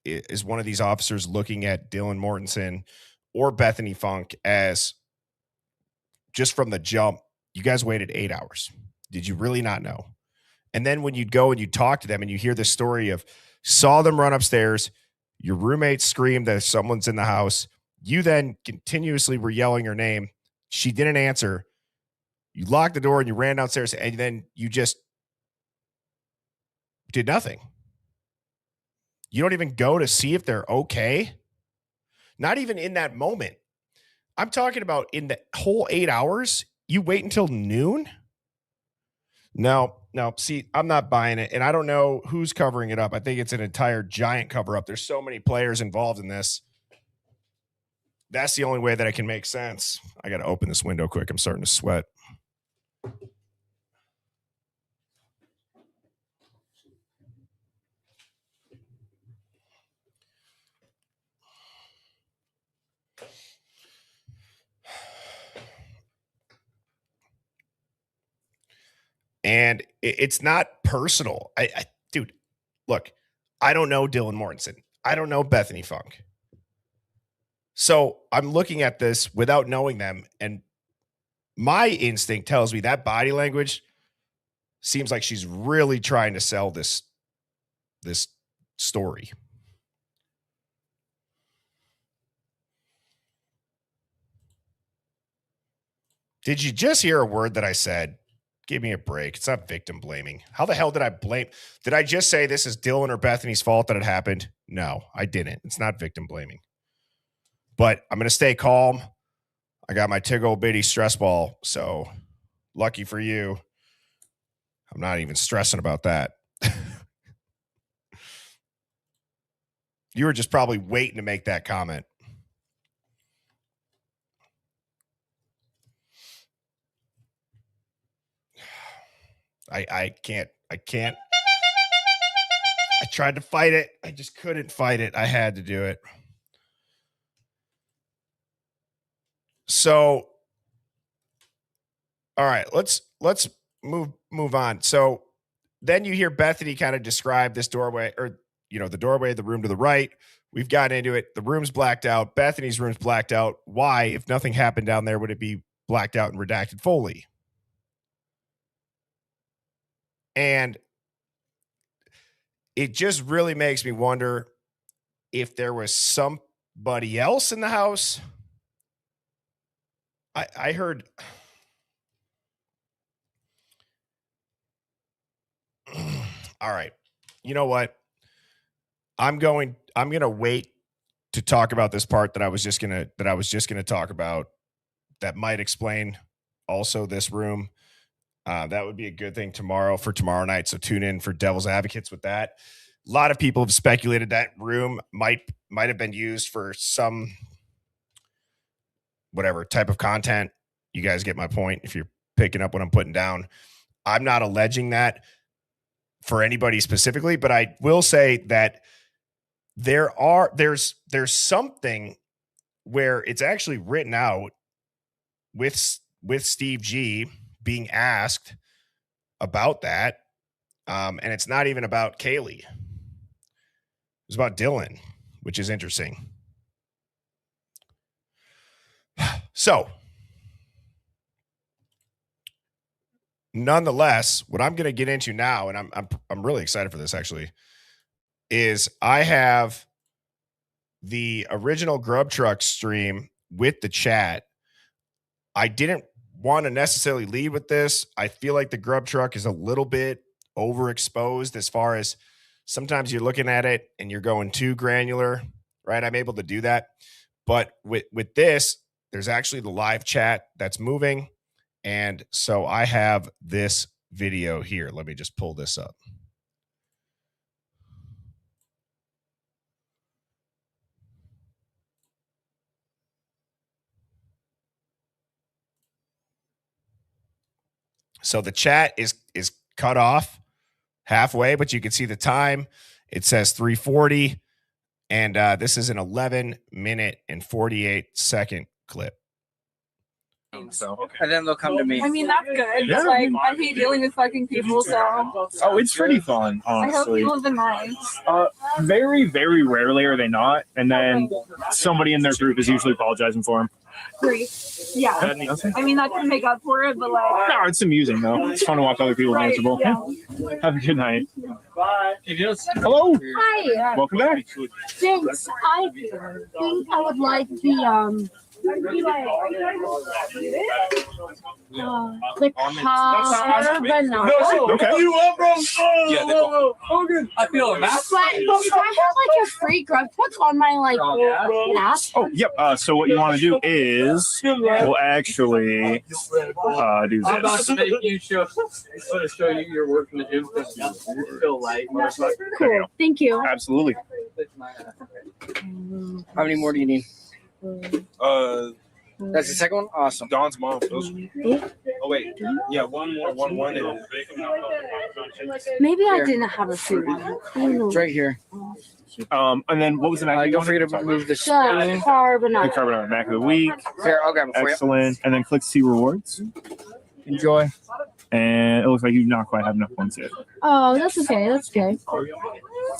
is one of these officers looking at Dylan Mortensen or Bethany Funk as, just from the jump, you guys waited 8 hours. Did you really not know? And then when you'd go and you talk to them and you hear the story of, saw them run upstairs, your roommate screamed that someone's in the house, you then continuously were yelling her name, she didn't answer, you locked the door and you ran downstairs, and then you just did nothing. You don't even go to see if they're okay. Not even in that moment. I'm talking about in the whole 8 hours. You wait until noon? No. See, I'm not buying it. And I don't know who's covering it up. I think it's an entire giant cover up. There's so many players involved in this. That's the only way that I can make sense. I got to open this window quick. I'm starting to sweat. And it's not personal. Dude, look, I don't know Dylan Mortensen. I don't know Bethany Funk. So I'm looking at this without knowing them. And my instinct tells me that body language seems like she's really trying to sell this story. Did you just hear a word that I said? Give me a break. It's not victim blaming. How the hell did I blame? Did I just say this is Dylan or Bethany's fault that it happened? No, I didn't. It's not victim blaming. But I'm going to stay calm. I got my Tiggle Bitty stress ball. So lucky for you. I'm not even stressing about that. You were just probably waiting to make that comment. I can't. I tried to fight it. I just couldn't fight it. I had to do it. So, all right, let's move on. So then you hear Bethany kind of describe this doorway, or the doorway of the room to the right. We've gotten into it. The room's blacked out. Bethany's room's blacked out. Why, if nothing happened down there, would it be blacked out and redacted fully? And it just really makes me wonder if there was somebody else in the house. I heard. All right. You know what? I'm going to wait to talk about this part that I was just going to talk about that might explain also this room. That would be a good thing for tomorrow night. So tune in for Devil's Advocates with that. A lot of people have speculated that room might have been used for some whatever type of content. You guys get my point if you're picking up what I'm putting down. I'm not alleging that for anybody specifically, but I will say that there's something where it's actually written out with Steve G being asked about that. And it's not even about Kaylee. It's about Dylan, which is interesting. So, nonetheless, what I'm going to get into now, and I'm really excited for this actually, is I have the original Grub Truck stream with the chat. I didn't want to necessarily lead with this. I feel like the Grub Truck is a little bit overexposed as far as sometimes you're looking at it and you're going too granular, right? I'm able to do that. But with this, there's actually the live chat that's moving. And so I have this video here. Let me just pull this up. So the chat is cut off halfway, but you can see the time. It says 3:40, and this is an 11-minute and 48-second clip. So and then they'll come to me. I mean, that's good. Yeah. Like, I hate dealing with fucking people, so. Oh, it's pretty fun, honestly. I hope people have been nice. Very, very rarely are they not, and then somebody in their group is usually apologizing for them. Great. Yeah. I mean, that can make up for it, but like. No, it's amusing though. It's fun to watch other people miserable. Yeah. Have a good night. Bye. Hello. Hi. Welcome back. Thanks. I think I would like the carbonara. Okay. I feel a map. But can I have like a free grub truck on my like app? Oh, yep. So what you want to do is we'll actually do I'm about this. to make you show you your work in the gym. You feel light. Cool. Thank you. Absolutely. How many more do you need? That's the second one? Awesome. Dawn's mom. Oh, wait. Yeah, one more. And Maybe I didn't have a free one. It's right here. And then what was the mac? Don't forget to move the The spoon. carbonara. The carbonara mac of the week. Here, I'll grab it for you. Excellent. And then click see rewards. Enjoy. And it looks like you do not quite have enough points yet. Oh, that's okay. That's good.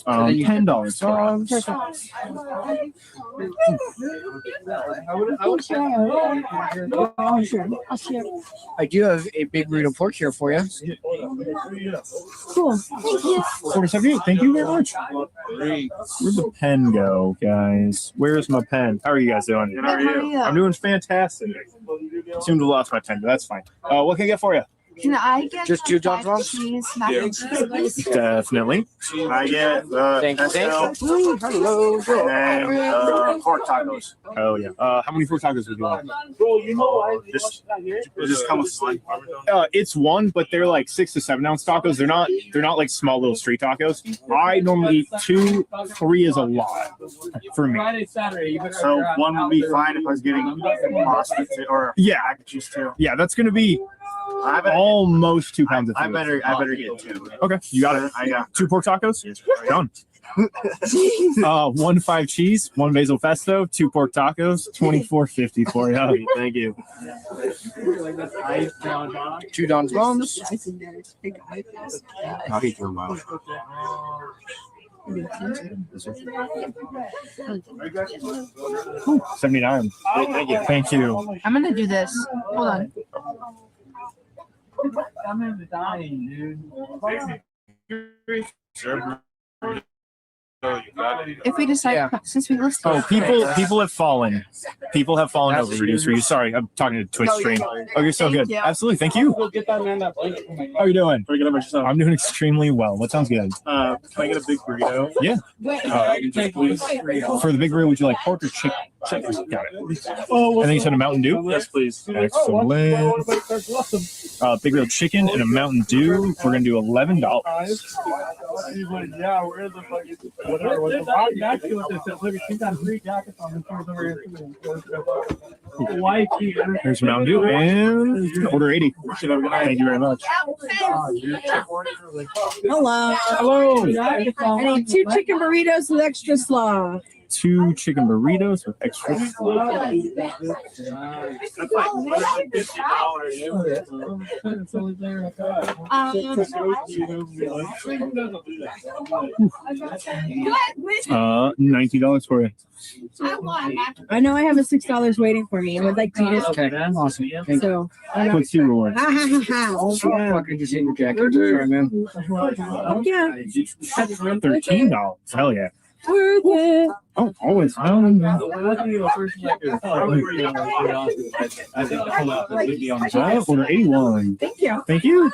$10. I do have a big burrito pork here for you. Cool. Thank you. 47. Thank you very much. Where'd the pen go, guys? Where's my pen? How are you guys doing? How are you? I'm doing fantastic. Seem to have lost my pen, but that's fine. What can I get for you? Can I get Just two John Ross? cheese, mac and cheese, please? Definitely. I get Thank you. Hello. and pork tacos. Oh yeah. How many pork tacos would you want? Does this come with one? It's one, but they're like 6 to 7 ounce tacos. They're not like small little street tacos. I normally eat 2, 3 is a lot for me. So one would be fine if I was getting pasta or mac and cheese too. Yeah, that's gonna be almost 2 pounds of I food. better get 2. Okay, you got it. I got 2 pork tacos. Done. 1 5 cheese, 1 basil pesto, 2 pork tacos, $24.50 for you. Thank you. 2 Don's bombs. I'll eat them out. Ooh, 79. Thank you. Thank you. I'm gonna do this. Hold on. I'm dying, dude. If we decide, since we listed. Oh, people have fallen. People have fallen over reduce for you. Sorry, I'm talking to Twitch stream. Oh, you're so good. Absolutely. Thank you. Go get that man that plate. How are you doing? Pretty good about yourself. I'm doing extremely well. What sounds good? Can I get a big burrito? Yeah. Please. For the big burrito, would you like pork or chicken? Chicken. Got it. And then you said a Mountain Dew? Yes, please. Excellent. Big grilled chicken and a Mountain Dew. We're going to do $11. Yeah, where the fuck is it? Look, she's got 3 jackets on the There's Mountain Dew and order 80. Thank you very much. Hello. Hello. I need 2 chicken burritos with extra slaw. 2 chicken burritos with extra. $90 for you. I know I have a $6 waiting for me. I would like to just. Okay, awesome. Thank you. So. What's your reward? Fucking just hit your jacket. Sorry, man. Yeah. $13. Hell yeah. Worth it. Oh, always. Order 81. Thank you. Thank you.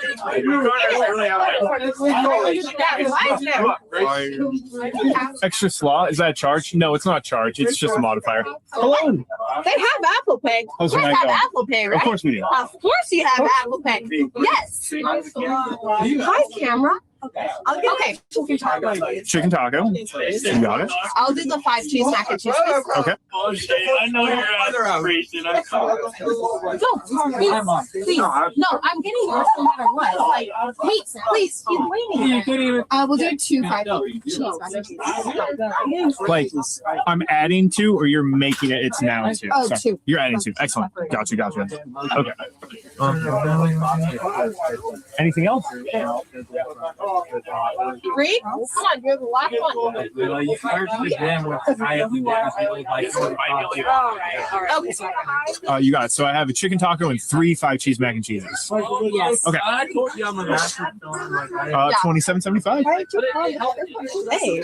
Extra slaw? Is that a charge? No, it's not a charge. It's just a modifier. Hello. They have Apple Pay. How's You your guys night have going? Apple Pay, right? Of course we do. Of course you have Apple Pay. Yes. Hi, camera. Okay. Chicken taco. You got it. I'll do the 5 cheese mac and cheese. Okay. I know you're aspiration. No, please. No, I'm getting yours no matter what. Like, please, he's waiting. We'll do 2 5 cheese mac and cheese. Like, I'm adding 2 or you're making it, it's now 2. Oh, Sorry. 2. You're adding 2. Excellent. Gotcha. Okay. Anything else? 3? Come on, you're the last one. Okay. You got it. So I have a chicken taco and 3 5 cheese mac and cheeses. Yes. Okay. I told you I'm a master. $27.75. Hey.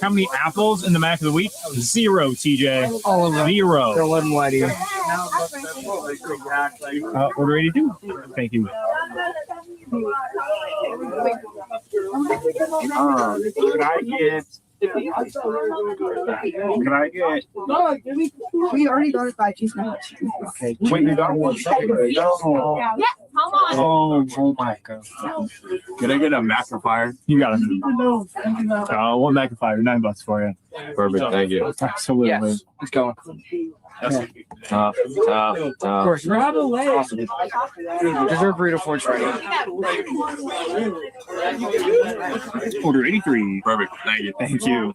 How many apples in the Mac of the week? 0, TJ. All of them. 0. Don't let them lie to you. Order 82. Thank you. Can I get? Can I get? We already got 5 cheese mac and cheese. Okay. Wait, you got one. Yeah, come on. Oh my god. Can I get a magnifier? You got it. One magnifier, $9 for you. Perfect. Thank you. Absolutely. Yes. Let's go. Tough. Of course. Awesome. Dessert burrito for you. Order 83. Perfect. Thank you. Thank you.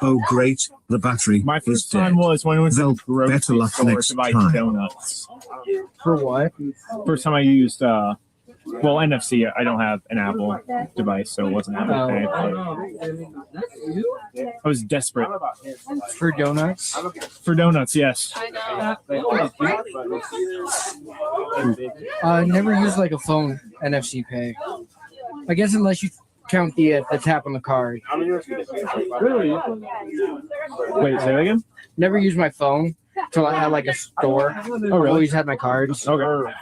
Oh great, the battery. My first time was when I went to the grocery Better luck store next to buy time. donuts. For what? First time I used well, NFC. I don't have an Apple device, so it wasn't Apple Pay. I was desperate For donuts? for donuts. Yes. Never use like a phone NFC pay. I guess unless you count the tap on the card. Really? Wait, say that again. Never use my phone till I had like a store. Oh, really? Always had my cards. Okay.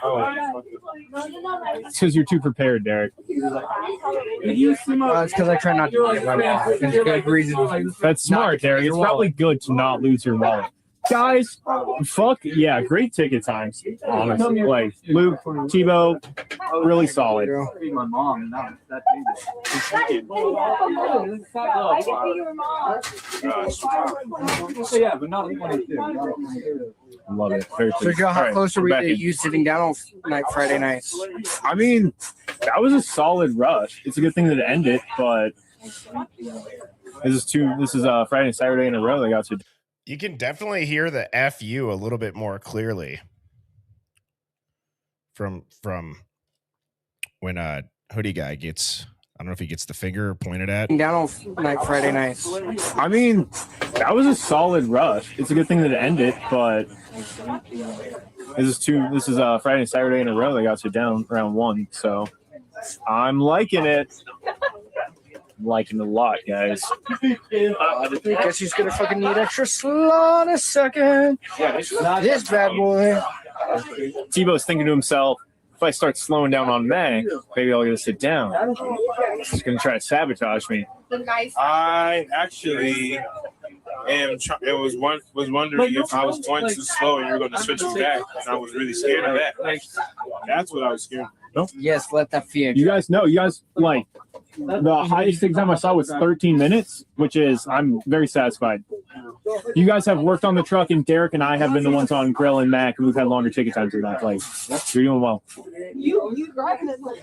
It's because you're too prepared, Derek. It's because I try not to use my wallet. It's a good reason. That's smart, Derek. It's probably good to not lose your wallet. Guys, fuck yeah, great ticket times. Honestly, like Luke, Tebow, really solid. My mom, and that yeah, but not 22. Love it. Very So, pleased. Joe, how All right, close are we're we back to in. you sitting down on Friday nights? I mean, that was a solid rush. It's a good thing that it ended, but this is Friday and Saturday in a row. They got to. You can definitely hear the FU a little bit more clearly from when Hoodie Guy gets, I don't know if he gets the finger pointed at. Down on Friday nights. I mean, that was a solid rush. It's a good thing that it ended, but this is Friday and Saturday in a row. They got to down round one, so I'm liking it. Liking it a lot, guys. Guess he's gonna fucking need extra slot a second. This bad boy. Tebow's thinking to himself, if I start slowing down on May, maybe I'll get to sit down. He's gonna try to sabotage me. I actually was wondering if I was going too slow and you were going to switch me back, and I was really scared of that. That's what I was scared of. No? Yes, let that fear. You guys like the highest exam I saw was 13 minutes, which is I'm very satisfied. You guys have worked on the truck, and Derek and I have been the ones on Grill and Mac, and we've had longer ticket times than that. Like, you're doing well. You driving it like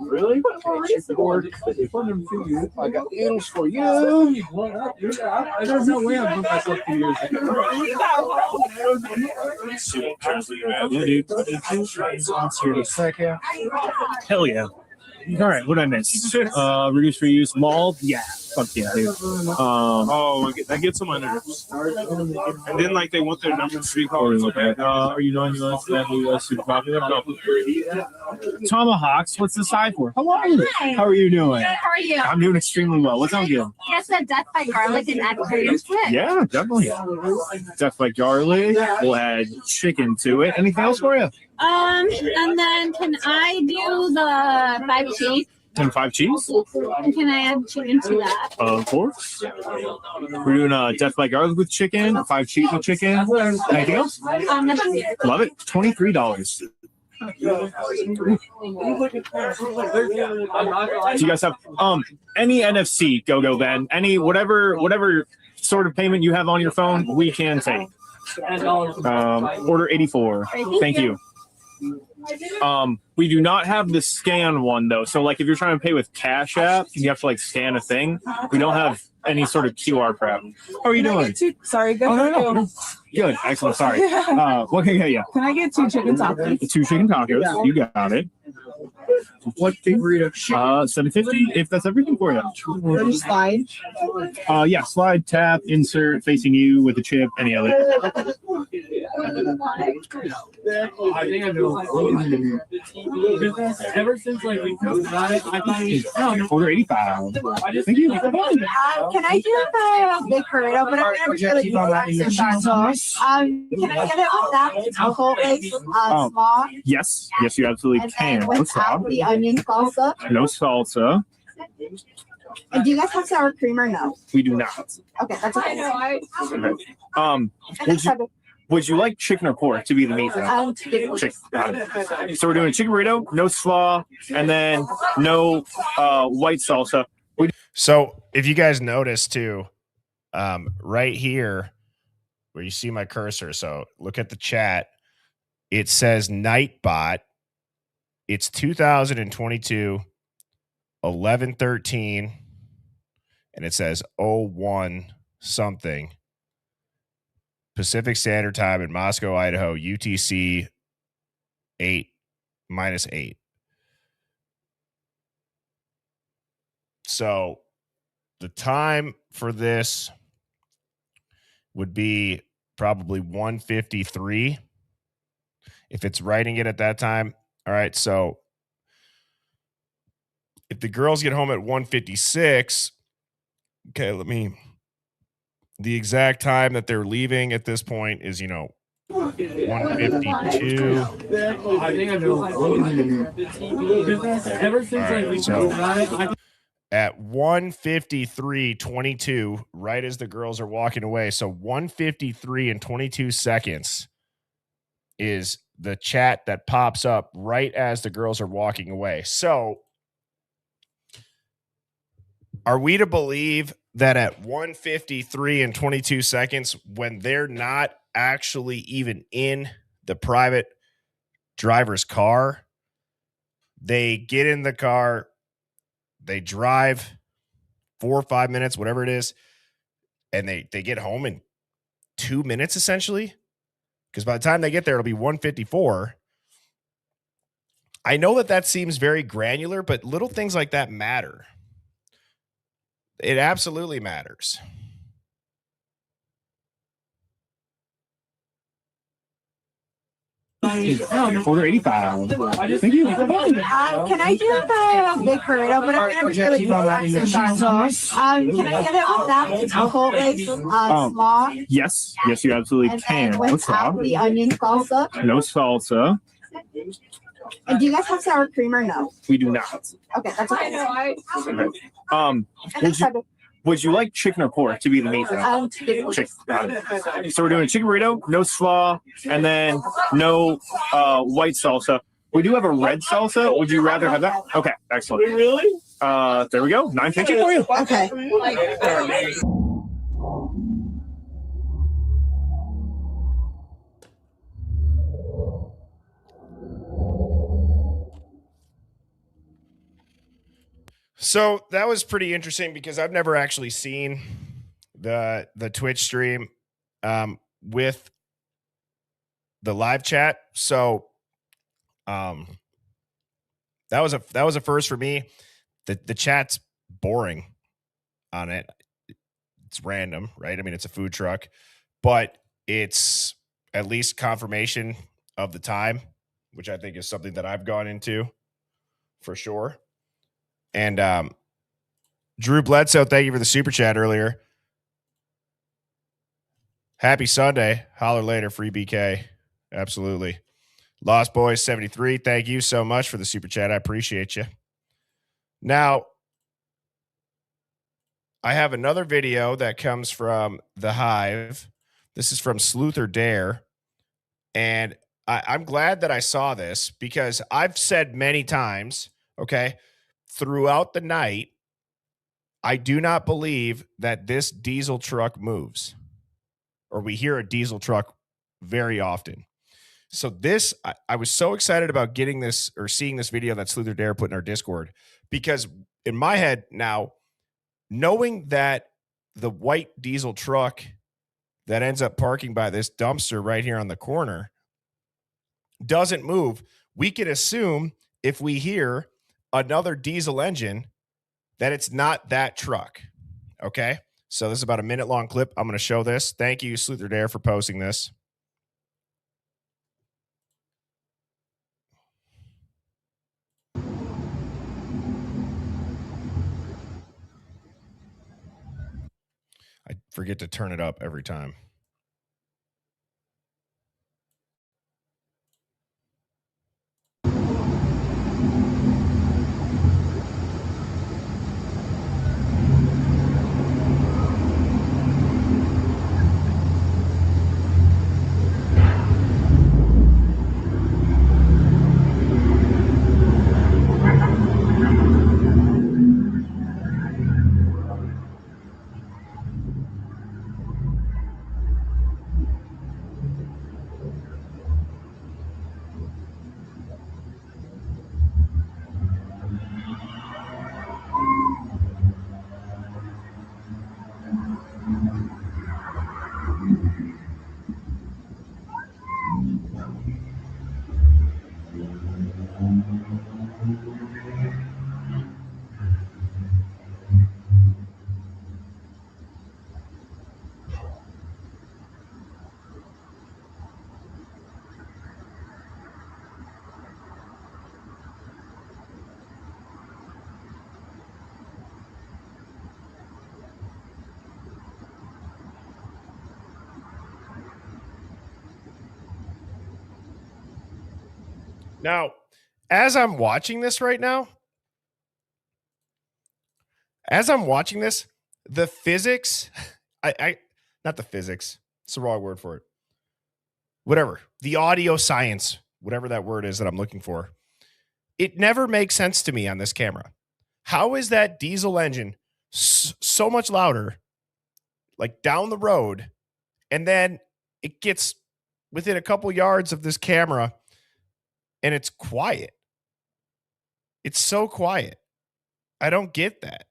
Really? I got news for you. There's no way I put myself 2 years Hell yeah. All right, what did I miss? Reduce, reuse, mauled? Yeah. Fuck yeah, dude. That gets on my nerves. And then, like, they want their numbers to be called. Are you knowing that super popular? No. Tomahawks, what's the side for? Hello. Hi. How are you doing? Good, how are you? I'm doing extremely well. What's on you? Yes, a death by garlic and egg cream split. Yeah, definitely. Death by garlic. We'll add chicken to it. Anything else for you? And then can I do the 5 cheese? And 5 cheese? And can I add chicken to that? Of course. We're doing death by garlic with chicken, 5 cheese with chicken. Anything else? That's it. Love it. $23. Do you guys have any NFC go Ben? Any whatever sort of payment you have on your phone, we can take. Order 84. Thank you. We do not have the scan one though. So like if you're trying to pay with Cash App, you have to like scan a thing. We don't have any sort of QR crap. How are you doing? Sorry, good. No. Good. Excellent. Sorry. What can I get you? Can I get 2 chicken tacos? 2 chicken tacos. You got it. What big burrito? $7.50. If that's everything for you. Slide. Yeah. Slide, tap, insert, facing you with a chip. Any other? I think I'm doing ever since like we posted about it, I thought it was order 85. Thank you. Can I do the big burrito? But I'm really can I get it with that alcohol base, small? Yes, you absolutely And can. then No without salsa. the onion salsa. No salsa. And do you guys have sour cream or no? We do not. Okay, that's okay. Okay. Would you like chicken or pork to be the meat? Chicken. Got it. So we're doing a chicken burrito, no slaw, and then no white salsa. So if you guys notice too, right here where you see my cursor, so look at the chat. It says Nightbot. It's 2022, 11/13, and it says 01 something Pacific Standard Time in Moscow, Idaho, UTC 8-8. So the time for this would be probably 1:53 if it's writing it at that time. All right, so if the girls get home at 1:56, okay, the exact time that they're leaving at this point is, 1:52. I think I'm doing ever since like we posted about it. At 1:53:22, right as the girls are walking away. So 1:53 and 22 seconds is the chat that pops up right as the girls are walking away. So are we to believe that at 1:53 and 22 seconds, when they're not actually even in the private driver's car, they get in the car, they drive 4 or 5 minutes, whatever it is, and they get home in 2 minutes essentially? Because by the time they get there, it'll be 1:54. I know that seems very granular, but little things like that matter. It absolutely matters. Order 85. Thank you. Can I do the big burrito? But I'm really can I get it with that alcohol base, small? Yes, you absolutely And can. then No without salsa. the onion salsa. No salsa. And do you guys have sour cream or no? We do not. Okay, that's okay. Would you like chicken or pork to be the meat? Chicken. Got it. So we're doing a chicken burrito, no slaw, and then no white salsa. We do have a red salsa. Would you rather have that? Okay, excellent. Really? There we go. 950 for you. Okay. So that was pretty interesting because I've never actually seen the Twitch stream with the live chat. So that was a first for me. The chat's boring on it. It's random, right? I mean, it's a food truck, but it's at least confirmation of the time, which I think is something that I've gone into for sure. And Drew Bledsoe, thank you for the super chat earlier. Happy Sunday. Holler later, free BK. Absolutely. Lost Boys 73, thank you so much for the super chat. I appreciate you. Now, I have another video that comes from The Hive. This is from Sleuther Dare. And I'm glad that I saw this because I've said many times, okay, throughout the night, I do not believe that this diesel truck moves, or we hear a diesel truck very often. So this, I was so excited about getting this or seeing this video that Sleuther Dare put in our Discord, because in my head now, knowing that the white diesel truck that ends up parking by this dumpster right here on the corner doesn't move, we can assume if we hear another diesel engine that it's not that truck. Okay. So this is about a minute long clip. I'm going to show this. Thank you, Sleuther Dare, for posting this. forget to turn it up every time. Now, as I'm watching this right now, the physics, not the physics, it's the wrong word for it. Whatever, the audio science, whatever that word is that I'm looking for, it never makes sense to me on this camera. How is that diesel engine so much louder, like down the road, and then it gets within a couple yards of this camera and it's quiet? It's so quiet. I don't get that.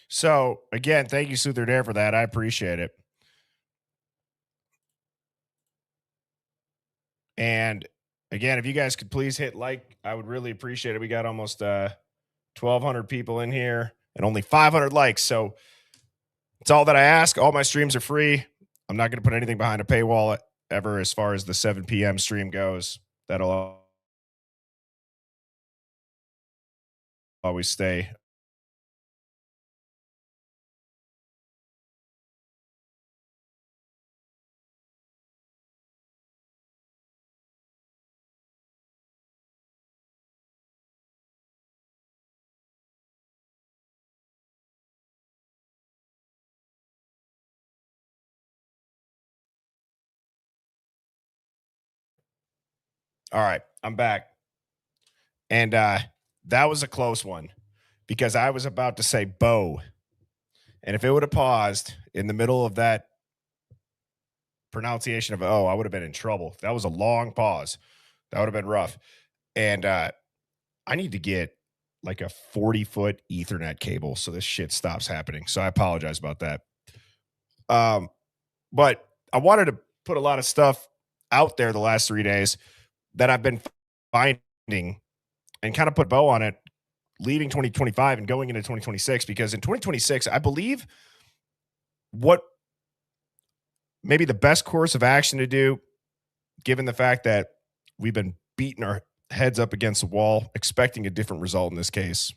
So again, thank you, Suther Dare, for that. I appreciate it. And again, if you guys could please hit like, I would really appreciate it. We got almost 1,200 people in here and only 500 likes. So it's all that I ask. All my streams are free. I'm not going to put anything behind a paywall ever as far as the 7 p.m. stream goes. That'll always stay. All right, I'm back. And that was a close one because I was about to say Bo. And if it would have paused in the middle of that pronunciation of I would have been in trouble. That was a long pause. That would have been rough. And I need to get like a 40-foot Ethernet cable so this shit stops happening. So I apologize about that. But I wanted to put a lot of stuff out there the last 3 days that I've been finding and kind of put bow on it leaving 2025 and going into 2026, because in 2026, I believe what maybe the best course of action to do, given the fact that we've been beating our heads up against the wall, expecting a different result in this case.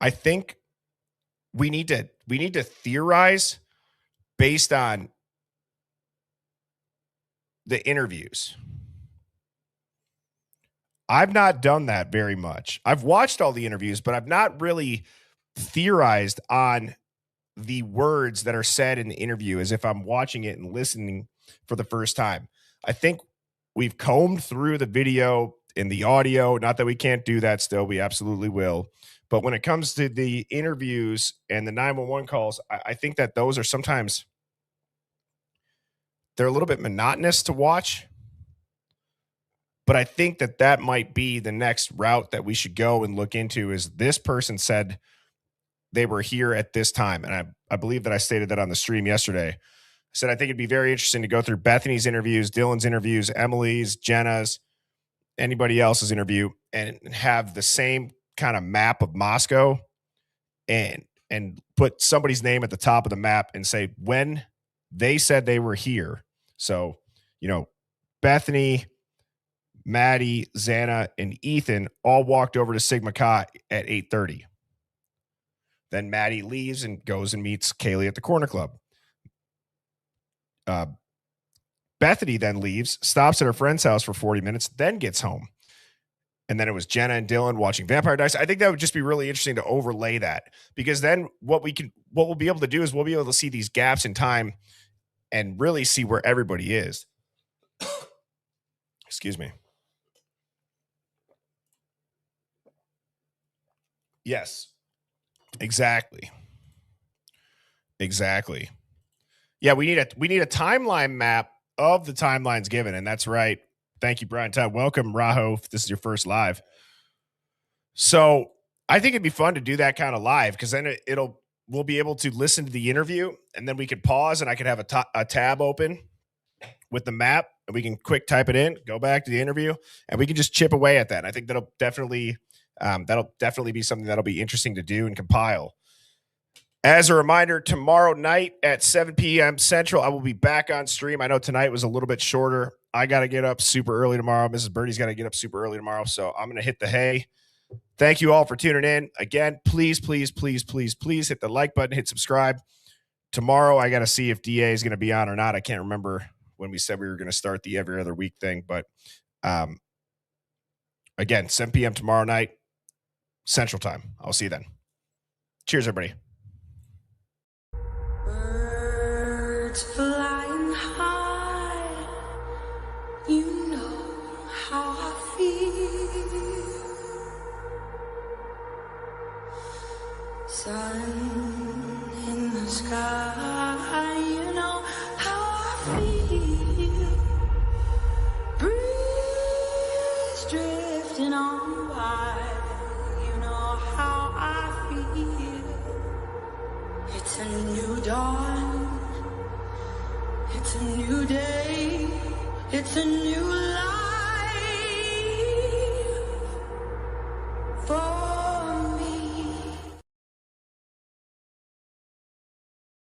I think we need to theorize based on the interviews. I've not done that very much. I've watched all the interviews, but I've not really theorized on the words that are said in the interview as if I'm watching it and listening for the first time. I think we've combed through the video and the audio. Not that we can't do that still. We absolutely will. But when it comes to the interviews and the 911 calls, I think that those are sometimes, they're a little bit monotonous to watch. But I think that might be the next route that we should go and look into. Is this person said they were here at this time, and I believe that I stated that on the stream yesterday. I said I think it'd be very interesting to go through Bethany's interviews, Dylan's interviews, Emily's, Jenna's, anybody else's interview, and have the same kind of map of Moscow, and put somebody's name at the top of the map and say when they said they were here. So, Bethany, Maddie, Xana, and Ethan all walked over to Sigma Chi at 8:30. Then Maddie leaves and goes and meets Kaylee at the Corner Club. Bethany then leaves, stops at her friend's house for 40 minutes, then gets home. And then it was Jenna and Dylan watching Vampire Diaries. I think that would just be really interesting to overlay that, because then what we'll be able to do is we'll be able to see these gaps in time and really see where everybody is. Excuse me. Yes. Exactly. Yeah, we need a timeline map of the timelines given, and that's right. Thank you, Brian Todd. Welcome, Raho, if this is your first live. So I think it'd be fun to do that kind of live, because then we'll be able to listen to the interview, and then we could pause, and I could have a tab open with the map, and we can quick type it in, go back to the interview, and we can just chip away at that. And I think that'll definitely be something that'll be interesting to do and compile. As a reminder, tomorrow night at 7 p.m. Central, I will be back on stream. I know tonight was a little bit shorter. I got to get up super early tomorrow. Mrs. Birdie's got to get up super early tomorrow, so I'm going to hit the hay. Thank you all for tuning in. Again, please hit the like button, hit subscribe. Tomorrow, I got to see if DA is going to be on or not. I can't remember when we said we were going to start the every other week thing, but again, 7 p.m. tomorrow night, Central Time. I'll see you then. Cheers, everybody. Birds flying high, you know how I feel. Sun in the sky, you know how I feel. Breeze drifting on by, you know how I feel. It's a new dawn. It's a new day, it's a new life.